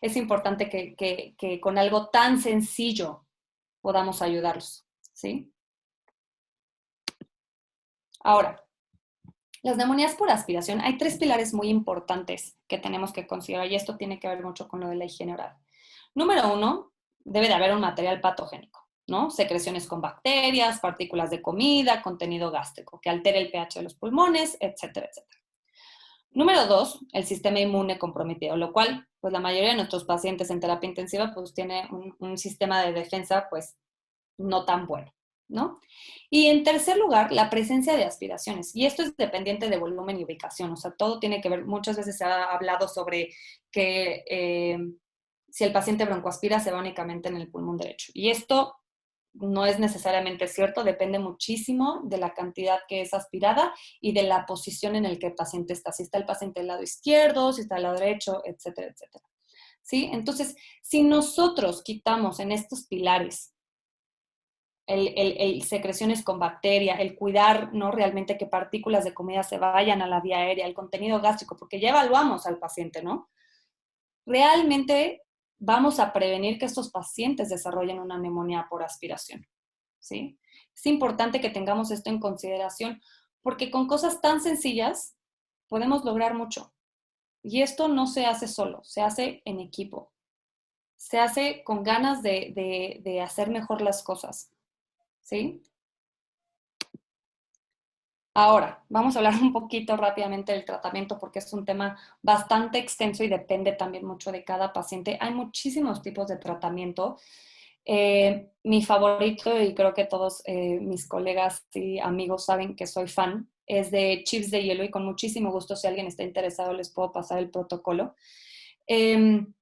es importante que con algo tan sencillo podamos ayudarlos, ¿sí? Ahora, las neumonías por aspiración, hay 3 pilares muy importantes que tenemos que considerar y esto tiene que ver mucho con lo de la higiene oral. Número 1, debe de haber un material patogénico, ¿no? Secreciones con bacterias, partículas de comida, contenido gástrico, que altere el pH de los pulmones, etcétera, etcétera. Número 2, el sistema inmune comprometido, lo cual, pues la mayoría de nuestros pacientes en terapia intensiva, pues tiene un sistema de defensa, pues no tan bueno, ¿no? Y en tercer lugar, la presencia de aspiraciones. Y esto es dependiente de volumen y ubicación. O sea, todo tiene que ver, muchas veces se ha hablado sobre que si el paciente broncoaspira se va únicamente en el pulmón derecho. Y esto no es necesariamente cierto, depende muchísimo de la cantidad que es aspirada y de la posición en la que el paciente está. Si está el paciente del lado izquierdo, si está del lado derecho, etcétera, etcétera. ¿Sí? Entonces, si nosotros quitamos en estos pilares el secreciones con bacteria, el cuidar, ¿no?, realmente que partículas de comida se vayan a la vía aérea, el contenido gástrico, porque ya evaluamos al paciente, ¿no? Realmente vamos a prevenir que estos pacientes desarrollen una neumonía por aspiración, ¿sí? Es importante que tengamos esto en consideración porque con cosas tan sencillas podemos lograr mucho. Y esto no se hace solo, se hace en equipo. Se hace con ganas de hacer mejor las cosas, ¿sí? Ahora, vamos a hablar un poquito rápidamente del tratamiento porque es un tema bastante extenso y depende también mucho de cada paciente. Hay muchísimos tipos de tratamiento. Mi favorito, y creo que todos mis colegas y amigos saben que soy fan, es de chips de hielo y con muchísimo gusto, si alguien está interesado, les puedo pasar el protocolo. El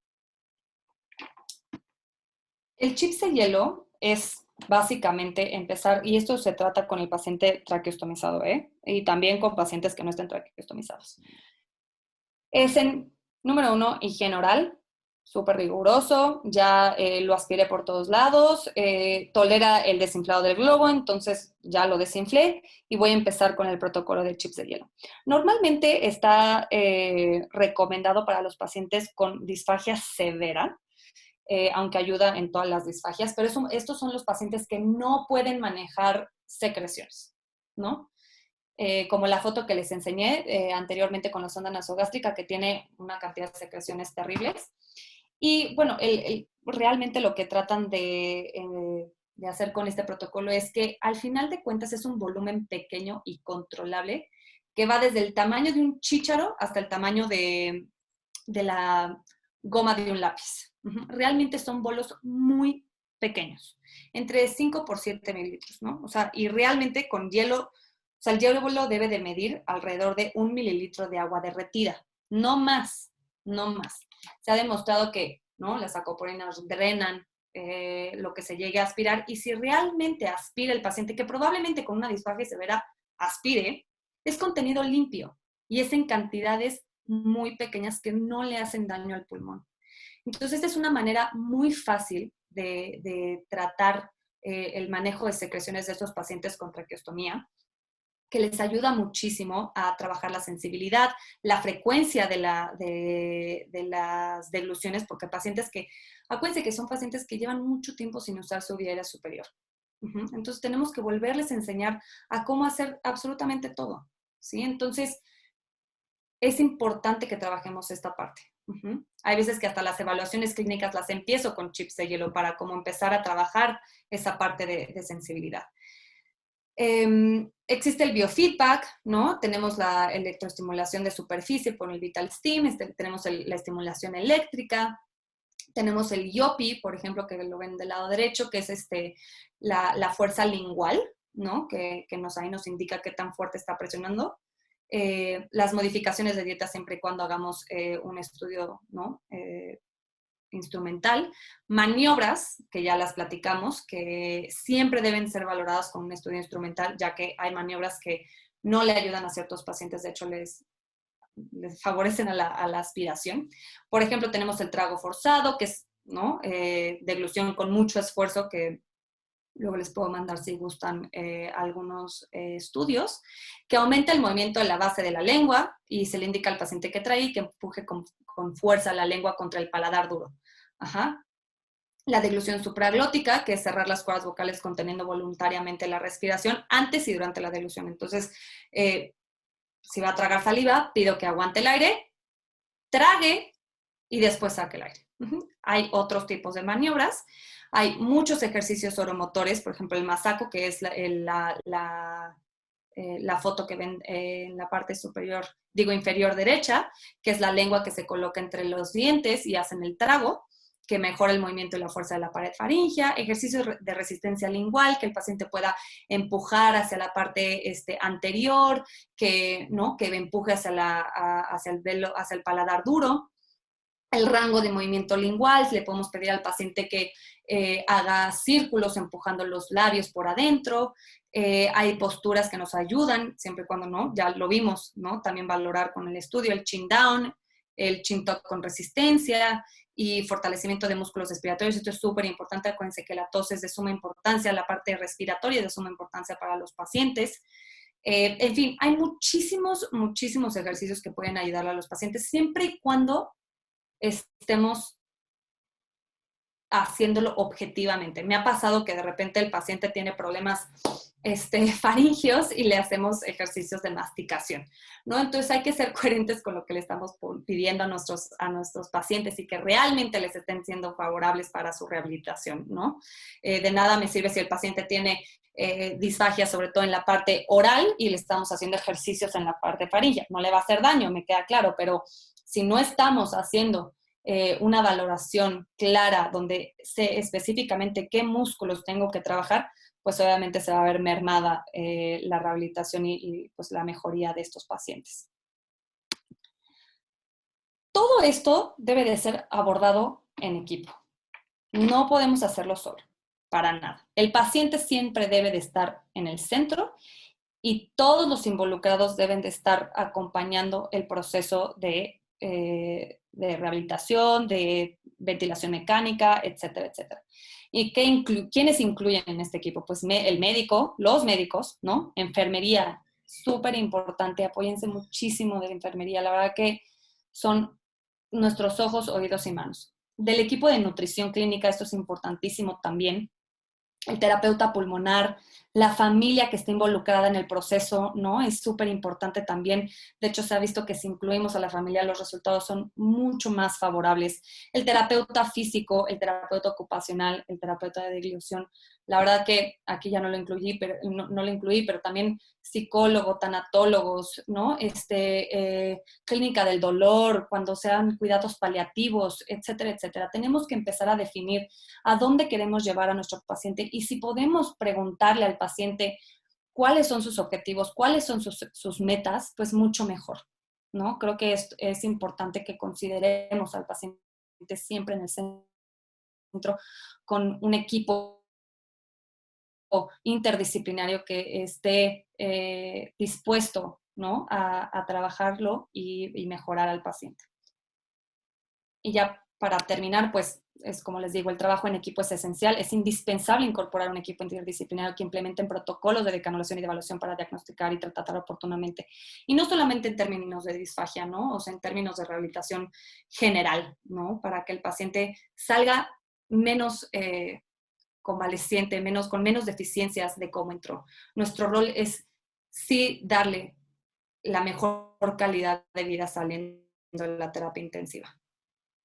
chips de hielo es básicamente empezar, y esto se trata con el paciente traqueostomizado, y también con pacientes que no estén traqueostomizados. Es en, número 1, higiene oral, súper riguroso, ya lo aspiré por todos lados, tolera el desinflado del globo, entonces ya lo desinflé y voy a empezar con el protocolo de chips de hielo. Normalmente está recomendado para los pacientes con disfagia severa, aunque ayuda en todas las disfagias, pero estos son los pacientes que no pueden manejar secreciones, ¿no? Como la foto que les enseñé anteriormente con la sonda nasogástrica, que tiene una cantidad de secreciones terribles. Y bueno, realmente lo que tratan de hacer con este protocolo es que al final de cuentas es un volumen pequeño y controlable que va desde el tamaño de un chícharo hasta el tamaño de la goma de un lápiz. Realmente son bolos muy pequeños, entre 5 por 7 mililitros, ¿no? O sea, y realmente con hielo, o sea, el hielo debe de medir alrededor de 1 mililitro de agua derretida, no más, no más. Se ha demostrado que, ¿no?, las acoporinas drenan lo que se llegue a aspirar, y si realmente aspira el paciente, que probablemente con una disfagia severa aspire, es contenido limpio y es en cantidades muy pequeñas que no le hacen daño al pulmón. Entonces, esta es una manera muy fácil de tratar el manejo de secreciones de estos pacientes con traqueostomía, que les ayuda muchísimo a trabajar la sensibilidad, la frecuencia de las degluciones, porque pacientes que, acuérdense que son pacientes que llevan mucho tiempo sin usar su vía aérea superior. Entonces, tenemos que volverles a enseñar a cómo hacer absolutamente todo, ¿sí? Entonces, es importante que trabajemos esta parte. Hay veces que hasta las evaluaciones clínicas las empiezo con chips de hielo para como empezar a trabajar esa parte de sensibilidad. Existe el biofeedback, ¿no? Tenemos la electroestimulación de superficie por el Vital Steam, tenemos la estimulación eléctrica, tenemos el IOPI, por ejemplo, que lo ven del lado derecho, que es la fuerza lingual, ¿no? Que ahí nos indica qué tan fuerte está presionando. Las modificaciones de dieta siempre y cuando hagamos un estudio, ¿no?, instrumental. Maniobras, que ya las platicamos, que siempre deben ser valoradas con un estudio instrumental, ya que hay maniobras que no le ayudan a ciertos pacientes, de hecho les favorecen a la aspiración. Por ejemplo, tenemos el trago forzado, que es, ¿no?, deglución con mucho esfuerzo, que luego les puedo mandar, si gustan, algunos estudios, que aumenta el movimiento de la base de la lengua y se le indica al paciente que trae que empuje con fuerza la lengua contra el paladar duro. La deglución supraglótica, que es cerrar las cuerdas vocales conteniendo voluntariamente la respiración antes y durante la deglución. Entonces, si va a tragar saliva, pido que aguante el aire, trague y después saque el aire. Hay otros tipos de maniobras. Hay muchos ejercicios oromotores, por ejemplo, el masaco, que es la foto que ven en la parte inferior derecha, que es la lengua que se coloca entre los dientes y hacen el trago. que mejore el movimiento y la fuerza de la pared faríngea, ejercicios de resistencia lingual, que el paciente pueda empujar hacia la parte anterior, que empuje hacia el paladar duro. El rango de movimiento lingual, le podemos pedir al paciente que haga círculos empujando los labios por adentro. Hay posturas que nos ayudan, siempre y cuando, ¿no? Ya lo vimos, ¿no? También valorar con el estudio el chin down, el chin tuck con resistencia y fortalecimiento de músculos respiratorios. Esto es súper importante. Acuérdense que la tos es de suma importancia, la parte respiratoria es de suma importancia para los pacientes. En fin, hay muchísimos ejercicios que pueden ayudar a los pacientes, siempre y cuando estemos haciéndolo objetivamente. Me ha pasado que de repente el paciente tiene problemas faríngeos y le hacemos ejercicios de masticación, ¿no? Entonces hay que ser coherentes con lo que le estamos pidiendo a nuestros pacientes y que realmente les estén siendo favorables para su rehabilitación, ¿no? De nada me sirve si el paciente tiene disfagia, sobre todo en la parte oral, y le estamos haciendo ejercicios en la parte faríngea. No le va a hacer daño, me queda claro, pero si no estamos haciendo una valoración clara donde sé específicamente qué músculos tengo que trabajar, pues obviamente se va a ver mermada la rehabilitación y pues la mejoría de estos pacientes. Todo esto debe de ser abordado en equipo. No podemos hacerlo solo, para nada. El paciente siempre debe de estar en el centro y todos los involucrados deben de estar acompañando el proceso de rehabilitación, de ventilación mecánica, etcétera, etcétera. ¿Y quiénes incluyen en este equipo? Pues el médico, los médicos, ¿no? Enfermería, súper importante, apóyense muchísimo de la enfermería, la verdad que son nuestros ojos, oídos y manos. Del equipo de nutrición clínica, esto es importantísimo también, el terapeuta pulmonar, la familia que está involucrada en el proceso, ¿no? Es súper importante también. De hecho, se ha visto que si incluimos a la familia, los resultados son mucho más favorables. El terapeuta físico, el terapeuta ocupacional, el terapeuta de deglución. La verdad que aquí ya no lo incluí, pero también psicólogo, tanatólogos, ¿no? Clínica del dolor, cuando sean cuidados paliativos, etcétera, etcétera. Tenemos que empezar a definir a dónde queremos llevar a nuestro paciente y si podemos preguntarle al paciente cuáles son sus objetivos, cuáles son sus metas, pues mucho mejor, ¿no? Creo que es importante que consideremos al paciente siempre en el centro con un equipo interdisciplinario que esté dispuesto, ¿no? a trabajarlo y mejorar al paciente. Y ya para terminar, pues es como les digo, el trabajo en equipo es esencial, es indispensable incorporar un equipo interdisciplinario que implementen protocolos de decanulación y de evaluación para diagnosticar y tratar oportunamente. Y no solamente en términos de disfagia, ¿no? O sea, en términos de rehabilitación general, ¿no? Para que el paciente salga menos convaleciente, con menos deficiencias de cómo entró. Nuestro rol es sí darle la mejor calidad de vida saliendo de la terapia intensiva.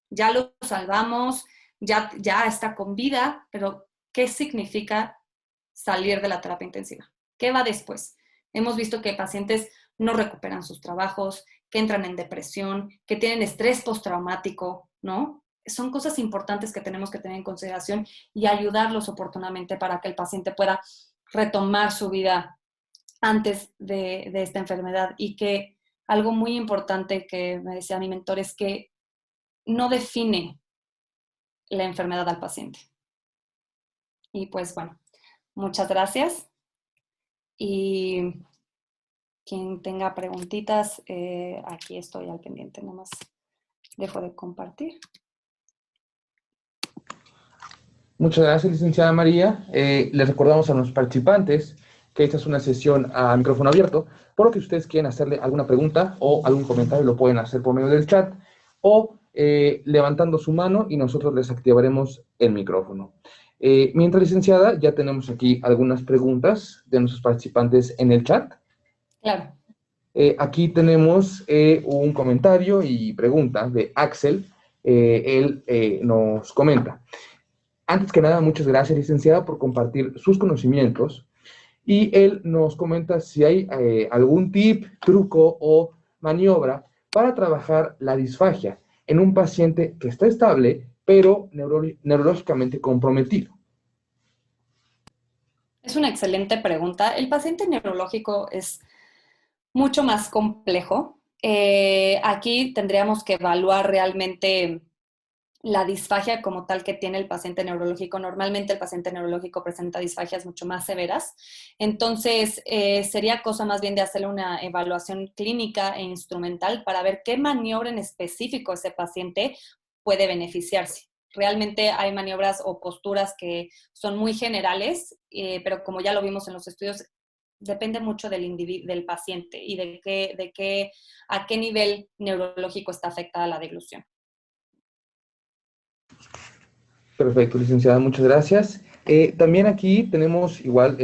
Ya lo salvamos, ya está con vida, pero ¿qué significa salir de la terapia intensiva? ¿Qué va después? Hemos visto que pacientes no recuperan sus trabajos, que entran en depresión, que tienen estrés postraumático, ¿no? Son cosas importantes que tenemos que tener en consideración y ayudarlos oportunamente para que el paciente pueda retomar su vida antes de esta enfermedad. Y que algo muy importante que me decía mi mentor es que no define la enfermedad al paciente. Y pues bueno, muchas gracias. Y quien tenga preguntitas, aquí estoy al pendiente. Nada más dejo de compartir. Muchas gracias, licenciada María. Les recordamos a nuestros participantes que esta es una sesión a micrófono abierto, por lo que si ustedes quieren hacerle alguna pregunta o algún comentario, lo pueden hacer por medio del chat o levantando su mano y nosotros les activaremos el micrófono. Mientras, licenciada, ya tenemos aquí algunas preguntas de nuestros participantes en el chat. Claro. Aquí tenemos un comentario y pregunta de Axel. Él nos comenta: antes que nada, muchas gracias, licenciada, por compartir sus conocimientos. Y él nos comenta si hay algún tip, truco o maniobra para trabajar la disfagia en un paciente que está estable, pero neurológicamente comprometido? Es una excelente pregunta. El paciente neurológico es mucho más complejo. Aquí tendríamos que evaluar realmente la disfagia como tal que tiene el paciente neurológico. Normalmente el paciente neurológico presenta disfagias mucho más severas. Entonces, sería cosa más bien de hacerle una evaluación clínica e instrumental para ver qué maniobra en específico ese paciente puede beneficiarse. Realmente hay maniobras o posturas que son muy generales, pero como ya lo vimos en los estudios, depende mucho del paciente y a qué nivel neurológico está afectada la deglución. Perfecto, licenciada, muchas gracias. También aquí tenemos igual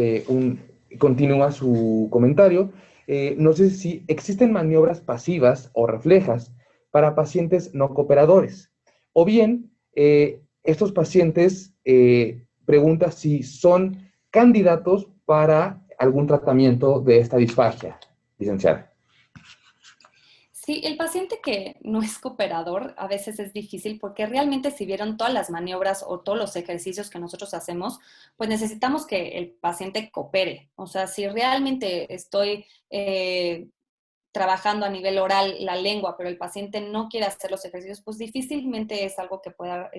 continúa su comentario. No sé si existen maniobras pasivas o reflejas para pacientes no cooperadores. O bien, estos pacientes preguntan si son candidatos para algún tratamiento de esta disfagia, licenciada. Sí, el paciente que no es cooperador a veces es difícil porque realmente si vieron todas las maniobras o todos los ejercicios que nosotros hacemos, pues necesitamos que el paciente coopere. O sea, si realmente estoy trabajando a nivel oral la lengua, pero el paciente no quiere hacer los ejercicios, pues difícilmente es algo que pueda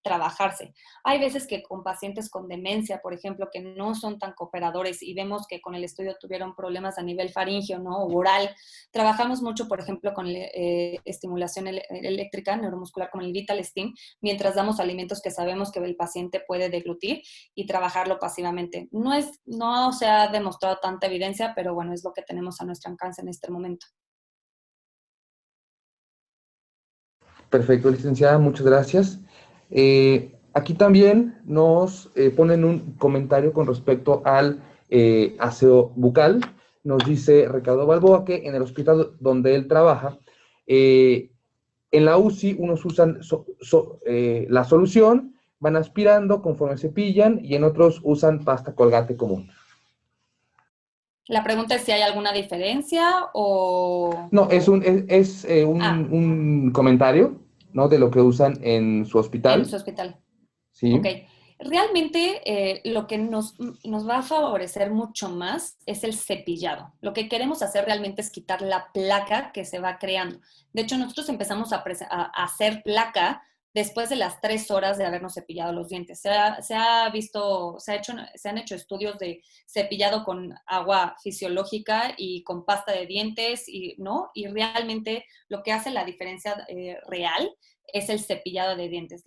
trabajarse. Hay veces que con pacientes con demencia, por ejemplo, que no son tan cooperadores y vemos que con el estudio tuvieron problemas a nivel faríngeo, ¿no? O oral. Trabajamos mucho, por ejemplo, con estimulación eléctrica neuromuscular como el Vital Steam, mientras damos alimentos que sabemos que el paciente puede deglutir y trabajarlo pasivamente. No se ha demostrado tanta evidencia, pero bueno, es lo que tenemos a nuestro alcance en este momento. Perfecto, licenciada, muchas gracias. Aquí también nos ponen un comentario con respecto al aseo bucal. Nos dice Ricardo Balboa que en el hospital donde él trabaja, en la UCI unos usan la solución, van aspirando conforme cepillan y en otros usan pasta colgate común. La pregunta es si hay alguna diferencia o... No, un comentario, ¿no? De lo que usan en su En su hospital. hospital. Ok. Sí. Realmente lo que nos va a favorecer mucho más es el cepillado. Lo que queremos hacer realmente es quitar la placa que se va creando. De hecho, nosotros empezamos a hacer placa después de las 3 horas de habernos cepillado los dientes. Se han hecho estudios de cepillado con agua fisiológica y con pasta de dientes, ¿no? Y realmente lo que hace la diferencia real es el cepillado de dientes.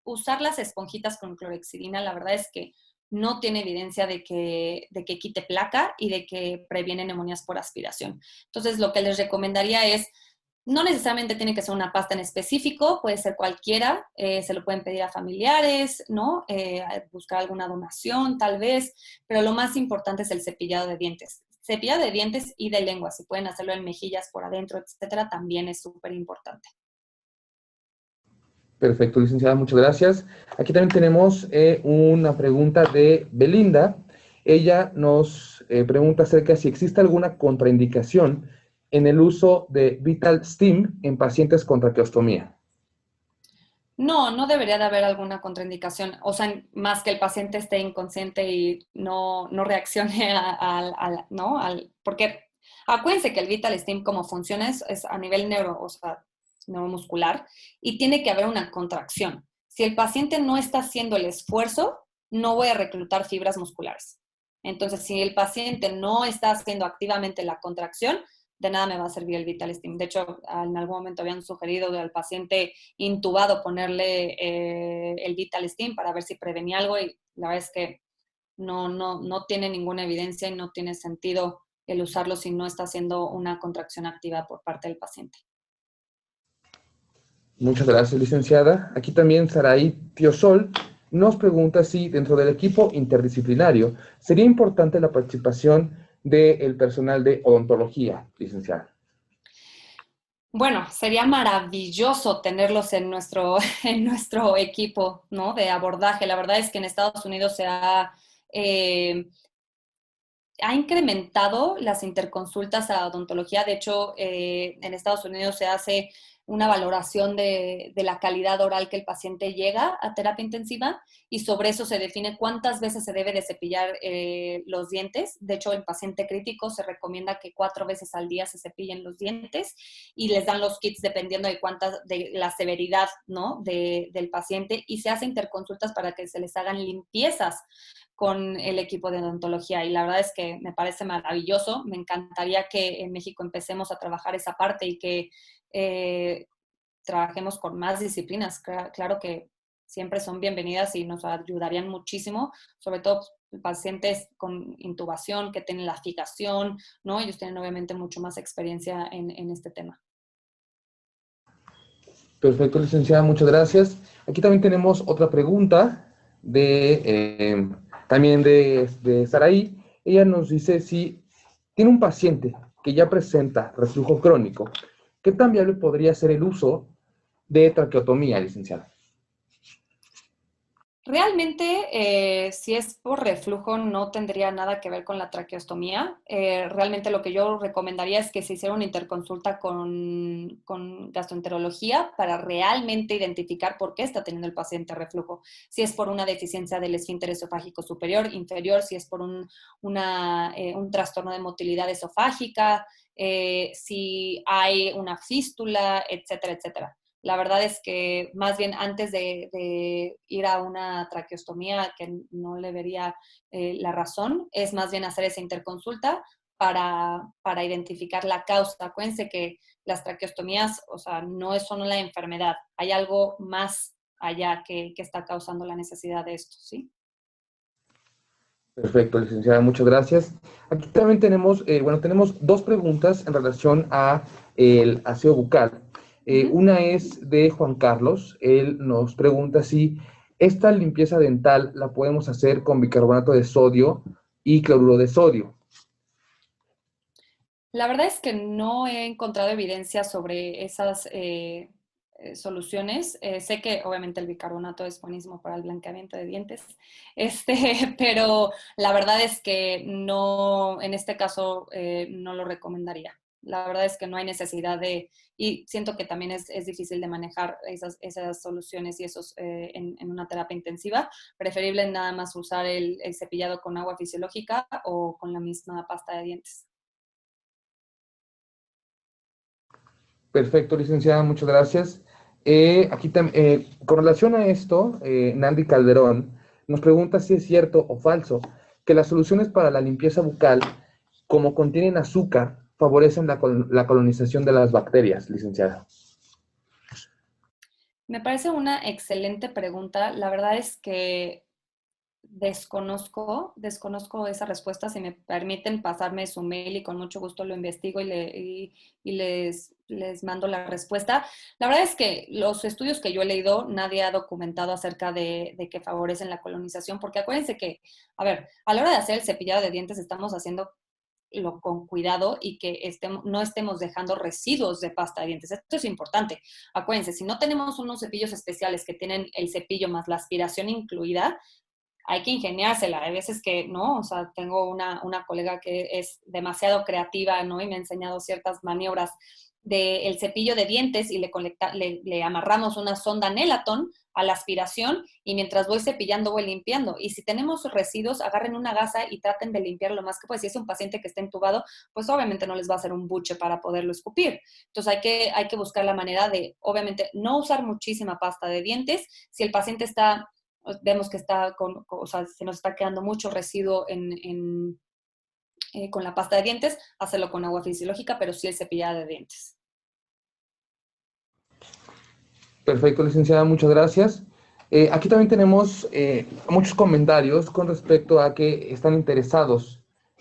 Usar las esponjitas con clorhexidina, la verdad es que no tiene evidencia de que quite placa y de que previene neumonías por aspiración. Entonces, lo que les recomendaría es, no necesariamente tiene que ser una pasta en específico, puede ser cualquiera, se lo pueden pedir a familiares, ¿no? Buscar alguna donación, tal vez, pero lo más importante es el cepillado de dientes. Cepillado de dientes y de lengua, si pueden hacerlo en mejillas por adentro, etcétera, también es súper importante. Perfecto, licenciada, muchas gracias. Aquí también tenemos una pregunta de Belinda. Ella nos pregunta acerca de si existe alguna contraindicación en el uso de Vital Steam en pacientes con traqueostomía. No debería de haber alguna contraindicación, o sea, más que el paciente esté inconsciente y no reaccione ¿no? Porque acuérdense que el Vital Steam como funciona es a nivel o sea, neuromuscular y tiene que haber una contracción. Si el paciente no está haciendo el esfuerzo, no voy a reclutar fibras musculares. Entonces, si el paciente no está haciendo activamente la contracción, de nada me va a servir el Vital Steam. De hecho, en algún momento habían sugerido al paciente intubado ponerle el Vital Steam para ver si prevenía algo y la verdad es que no tiene ninguna evidencia y no tiene sentido el usarlo si no está haciendo una contracción activa por parte del paciente. Muchas gracias, licenciada. Aquí también Saraí Tiosol nos pregunta si dentro del equipo interdisciplinario sería importante la participación del personal de odontología, licenciada. Bueno, sería maravilloso tenerlos en en nuestro equipo, ¿no? De abordaje. La verdad es que en Estados Unidos ha incrementado las interconsultas a odontología. De hecho, en Estados Unidos se hace una valoración de la calidad oral que el paciente llega a terapia intensiva y sobre eso se define cuántas veces se debe de cepillar los dientes. De hecho, en paciente crítico se recomienda que 4 veces al día se cepillen los dientes y les dan los kits dependiendo de la severidad, ¿no? del paciente, y se hace interconsultas para que se les hagan limpiezas con el equipo de odontología, y la verdad es que me parece maravilloso. Me encantaría que en México empecemos a trabajar esa parte y que trabajemos con más disciplinas. Claro que siempre son bienvenidas y nos ayudarían muchísimo, sobre todo pacientes con intubación que tienen la fijación, ¿no? Ellos tienen obviamente mucho más experiencia en este tema. Perfecto, licenciada, muchas gracias. Aquí también tenemos otra pregunta también de Saraí. Ella nos dice si tiene un paciente que ya presenta reflujo crónico, ¿qué tan viable podría ser el uso de traqueotomía, licenciada? Realmente, si es por reflujo, no tendría nada que ver con la traqueostomía. Realmente lo que yo recomendaría es que se hiciera una interconsulta con gastroenterología para realmente identificar por qué está teniendo el paciente reflujo. Si es por una deficiencia del esfínter esofágico superior, inferior, si es por un trastorno de motilidad esofágica, si hay una fístula, etcétera, etcétera. La verdad es que más bien antes de ir a una traqueostomía, que no le vería la razón, es más bien hacer esa interconsulta para identificar la causa. Acuérdense que las traqueostomías, o sea, no es solo la enfermedad, hay algo más allá que está causando la necesidad de esto, ¿sí? Perfecto, licenciada, muchas gracias. Aquí también tenemos, tenemos dos preguntas en relación a el aseo bucal. Una es de Juan Carlos. Él nos pregunta si esta limpieza dental la podemos hacer con bicarbonato de sodio y cloruro de sodio. La verdad es que no he encontrado evidencia sobre esas soluciones. Sé que obviamente el bicarbonato es buenísimo para el blanqueamiento de dientes, pero la verdad es que no, en este caso no lo recomendaría. La verdad es que no hay necesidad y siento que también es difícil de manejar esas soluciones y esos en una terapia intensiva. Preferible nada más usar el cepillado con agua fisiológica o con la misma pasta de dientes. Perfecto, licenciada, muchas gracias. Con relación a esto, Nandi Calderón nos pregunta si es cierto o falso que las soluciones para la limpieza bucal, como contienen azúcar, favorecen la colonización de las bacterias, licenciada. Me parece una excelente pregunta. La verdad es que desconozco esa respuesta. Si me permiten pasarme su mail y con mucho gusto lo investigo y les mando la respuesta. La verdad es que los estudios que yo he leído, nadie ha documentado acerca de que favorecen la colonización, porque acuérdense que, a ver, a la hora de hacer el cepillado de dientes estamos haciendo con cuidado y que no estemos dejando residuos de pasta de dientes. Esto es importante. Acuérdense, si no tenemos unos cepillos especiales que tienen el cepillo más la aspiración incluida, hay que ingeniársela. Hay veces que, ¿no? O sea, tengo una colega que es demasiado creativa, ¿no? Y me ha enseñado ciertas maniobras del cepillo de dientes y le amarramos una sonda Nelaton a la aspiración y mientras voy cepillando voy limpiando. Y si tenemos residuos, agarren una gasa y traten de limpiar lo más que pueda. Si es un paciente que está entubado, pues obviamente no les va a hacer un buche para poderlo escupir. Entonces hay que buscar la manera de, obviamente, no usar muchísima pasta de dientes. Si el paciente vemos que o sea, se nos está quedando mucho residuo con la pasta de dientes, hacerlo con agua fisiológica, pero sí el cepillado de dientes. Perfecto, licenciada, muchas gracias. Aquí también tenemos muchos comentarios con respecto a que están interesados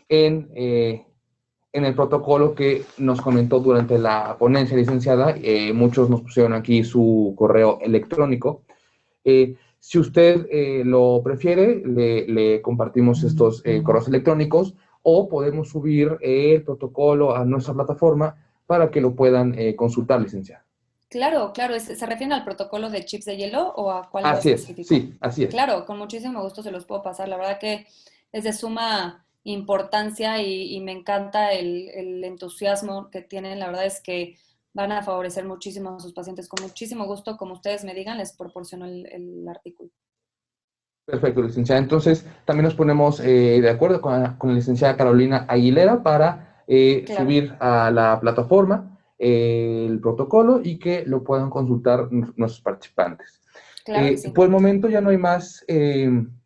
en el protocolo que nos comentó durante la ponencia, licenciada. Muchos nos pusieron aquí su correo electrónico. Si usted lo prefiere, le compartimos estos correos electrónicos o podemos subir el protocolo a nuestra plataforma para que lo puedan consultar, licenciada. Claro, claro. ¿Se refieren al protocolo de chips de hielo o a cuál Así es, específico? sí, así es. Claro, con muchísimo gusto se los puedo pasar. La verdad que es de suma importancia y me encanta el entusiasmo que tienen. La verdad es que van a favorecer muchísimo a sus pacientes. Con muchísimo gusto, como ustedes me digan, les proporciono el artículo. Perfecto, licenciada. Entonces, también nos ponemos de acuerdo con la licenciada Carolina Aguilera para Claro. subir a la plataforma el protocolo y que lo puedan consultar nuestros participantes. Claro que sí. Por el momento ya no hay más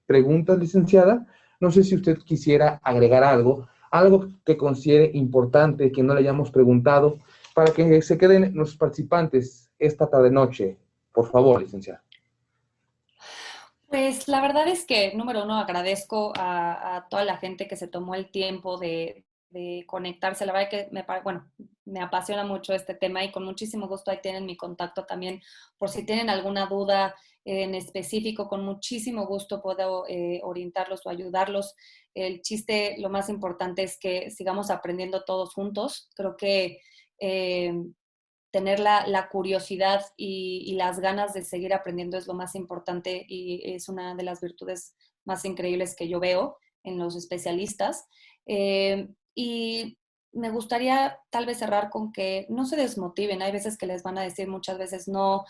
preguntas, licenciada. No sé si usted quisiera agregar algo que considere importante, que no le hayamos preguntado, para que se queden nuestros participantes esta tarde-noche. Por favor, licenciada. Pues la verdad es que, número uno, agradezco a toda la gente que se tomó el tiempo de conectarse. La verdad que me apasiona mucho este tema y con muchísimo gusto ahí tienen mi contacto también. Por si tienen alguna duda en específico, con muchísimo gusto puedo orientarlos o ayudarlos. El chiste, lo más importante es que sigamos aprendiendo todos juntos. Creo que tener la curiosidad y las ganas de seguir aprendiendo es lo más importante y es una de las virtudes más increíbles que yo veo en los especialistas. Y me gustaría tal vez cerrar con que no se desmotiven. Hay veces que les van a decir muchas veces no,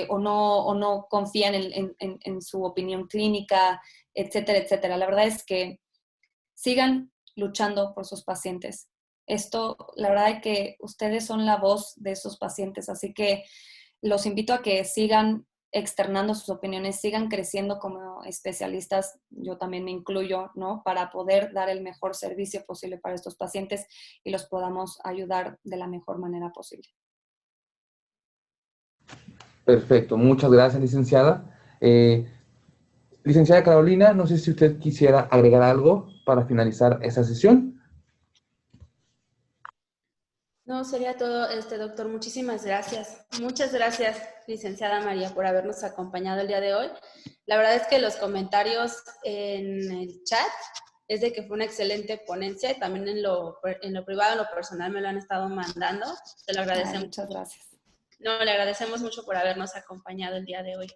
o no confían en su opinión clínica, etcétera, etcétera. La verdad es que sigan luchando por sus pacientes. Esto, la verdad es que ustedes son la voz de esos pacientes, así que los invito a que sigan externando sus opiniones, sigan creciendo como especialistas, yo también me incluyo, ¿no? Para poder dar el mejor servicio posible para estos pacientes y los podamos ayudar de la mejor manera posible. Perfecto, muchas gracias, licenciada. Licenciada Carolina, no sé si usted quisiera agregar algo para finalizar esta sesión. No, sería todo, doctor. Muchísimas gracias. Muchas gracias, licenciada María, por habernos acompañado el día de hoy. La verdad es que los comentarios en el chat es de que fue una excelente ponencia. También en lo privado, en lo personal, me lo han estado mandando. Se lo agradecemos. Muchas gracias. No, le agradecemos mucho por habernos acompañado el día de hoy.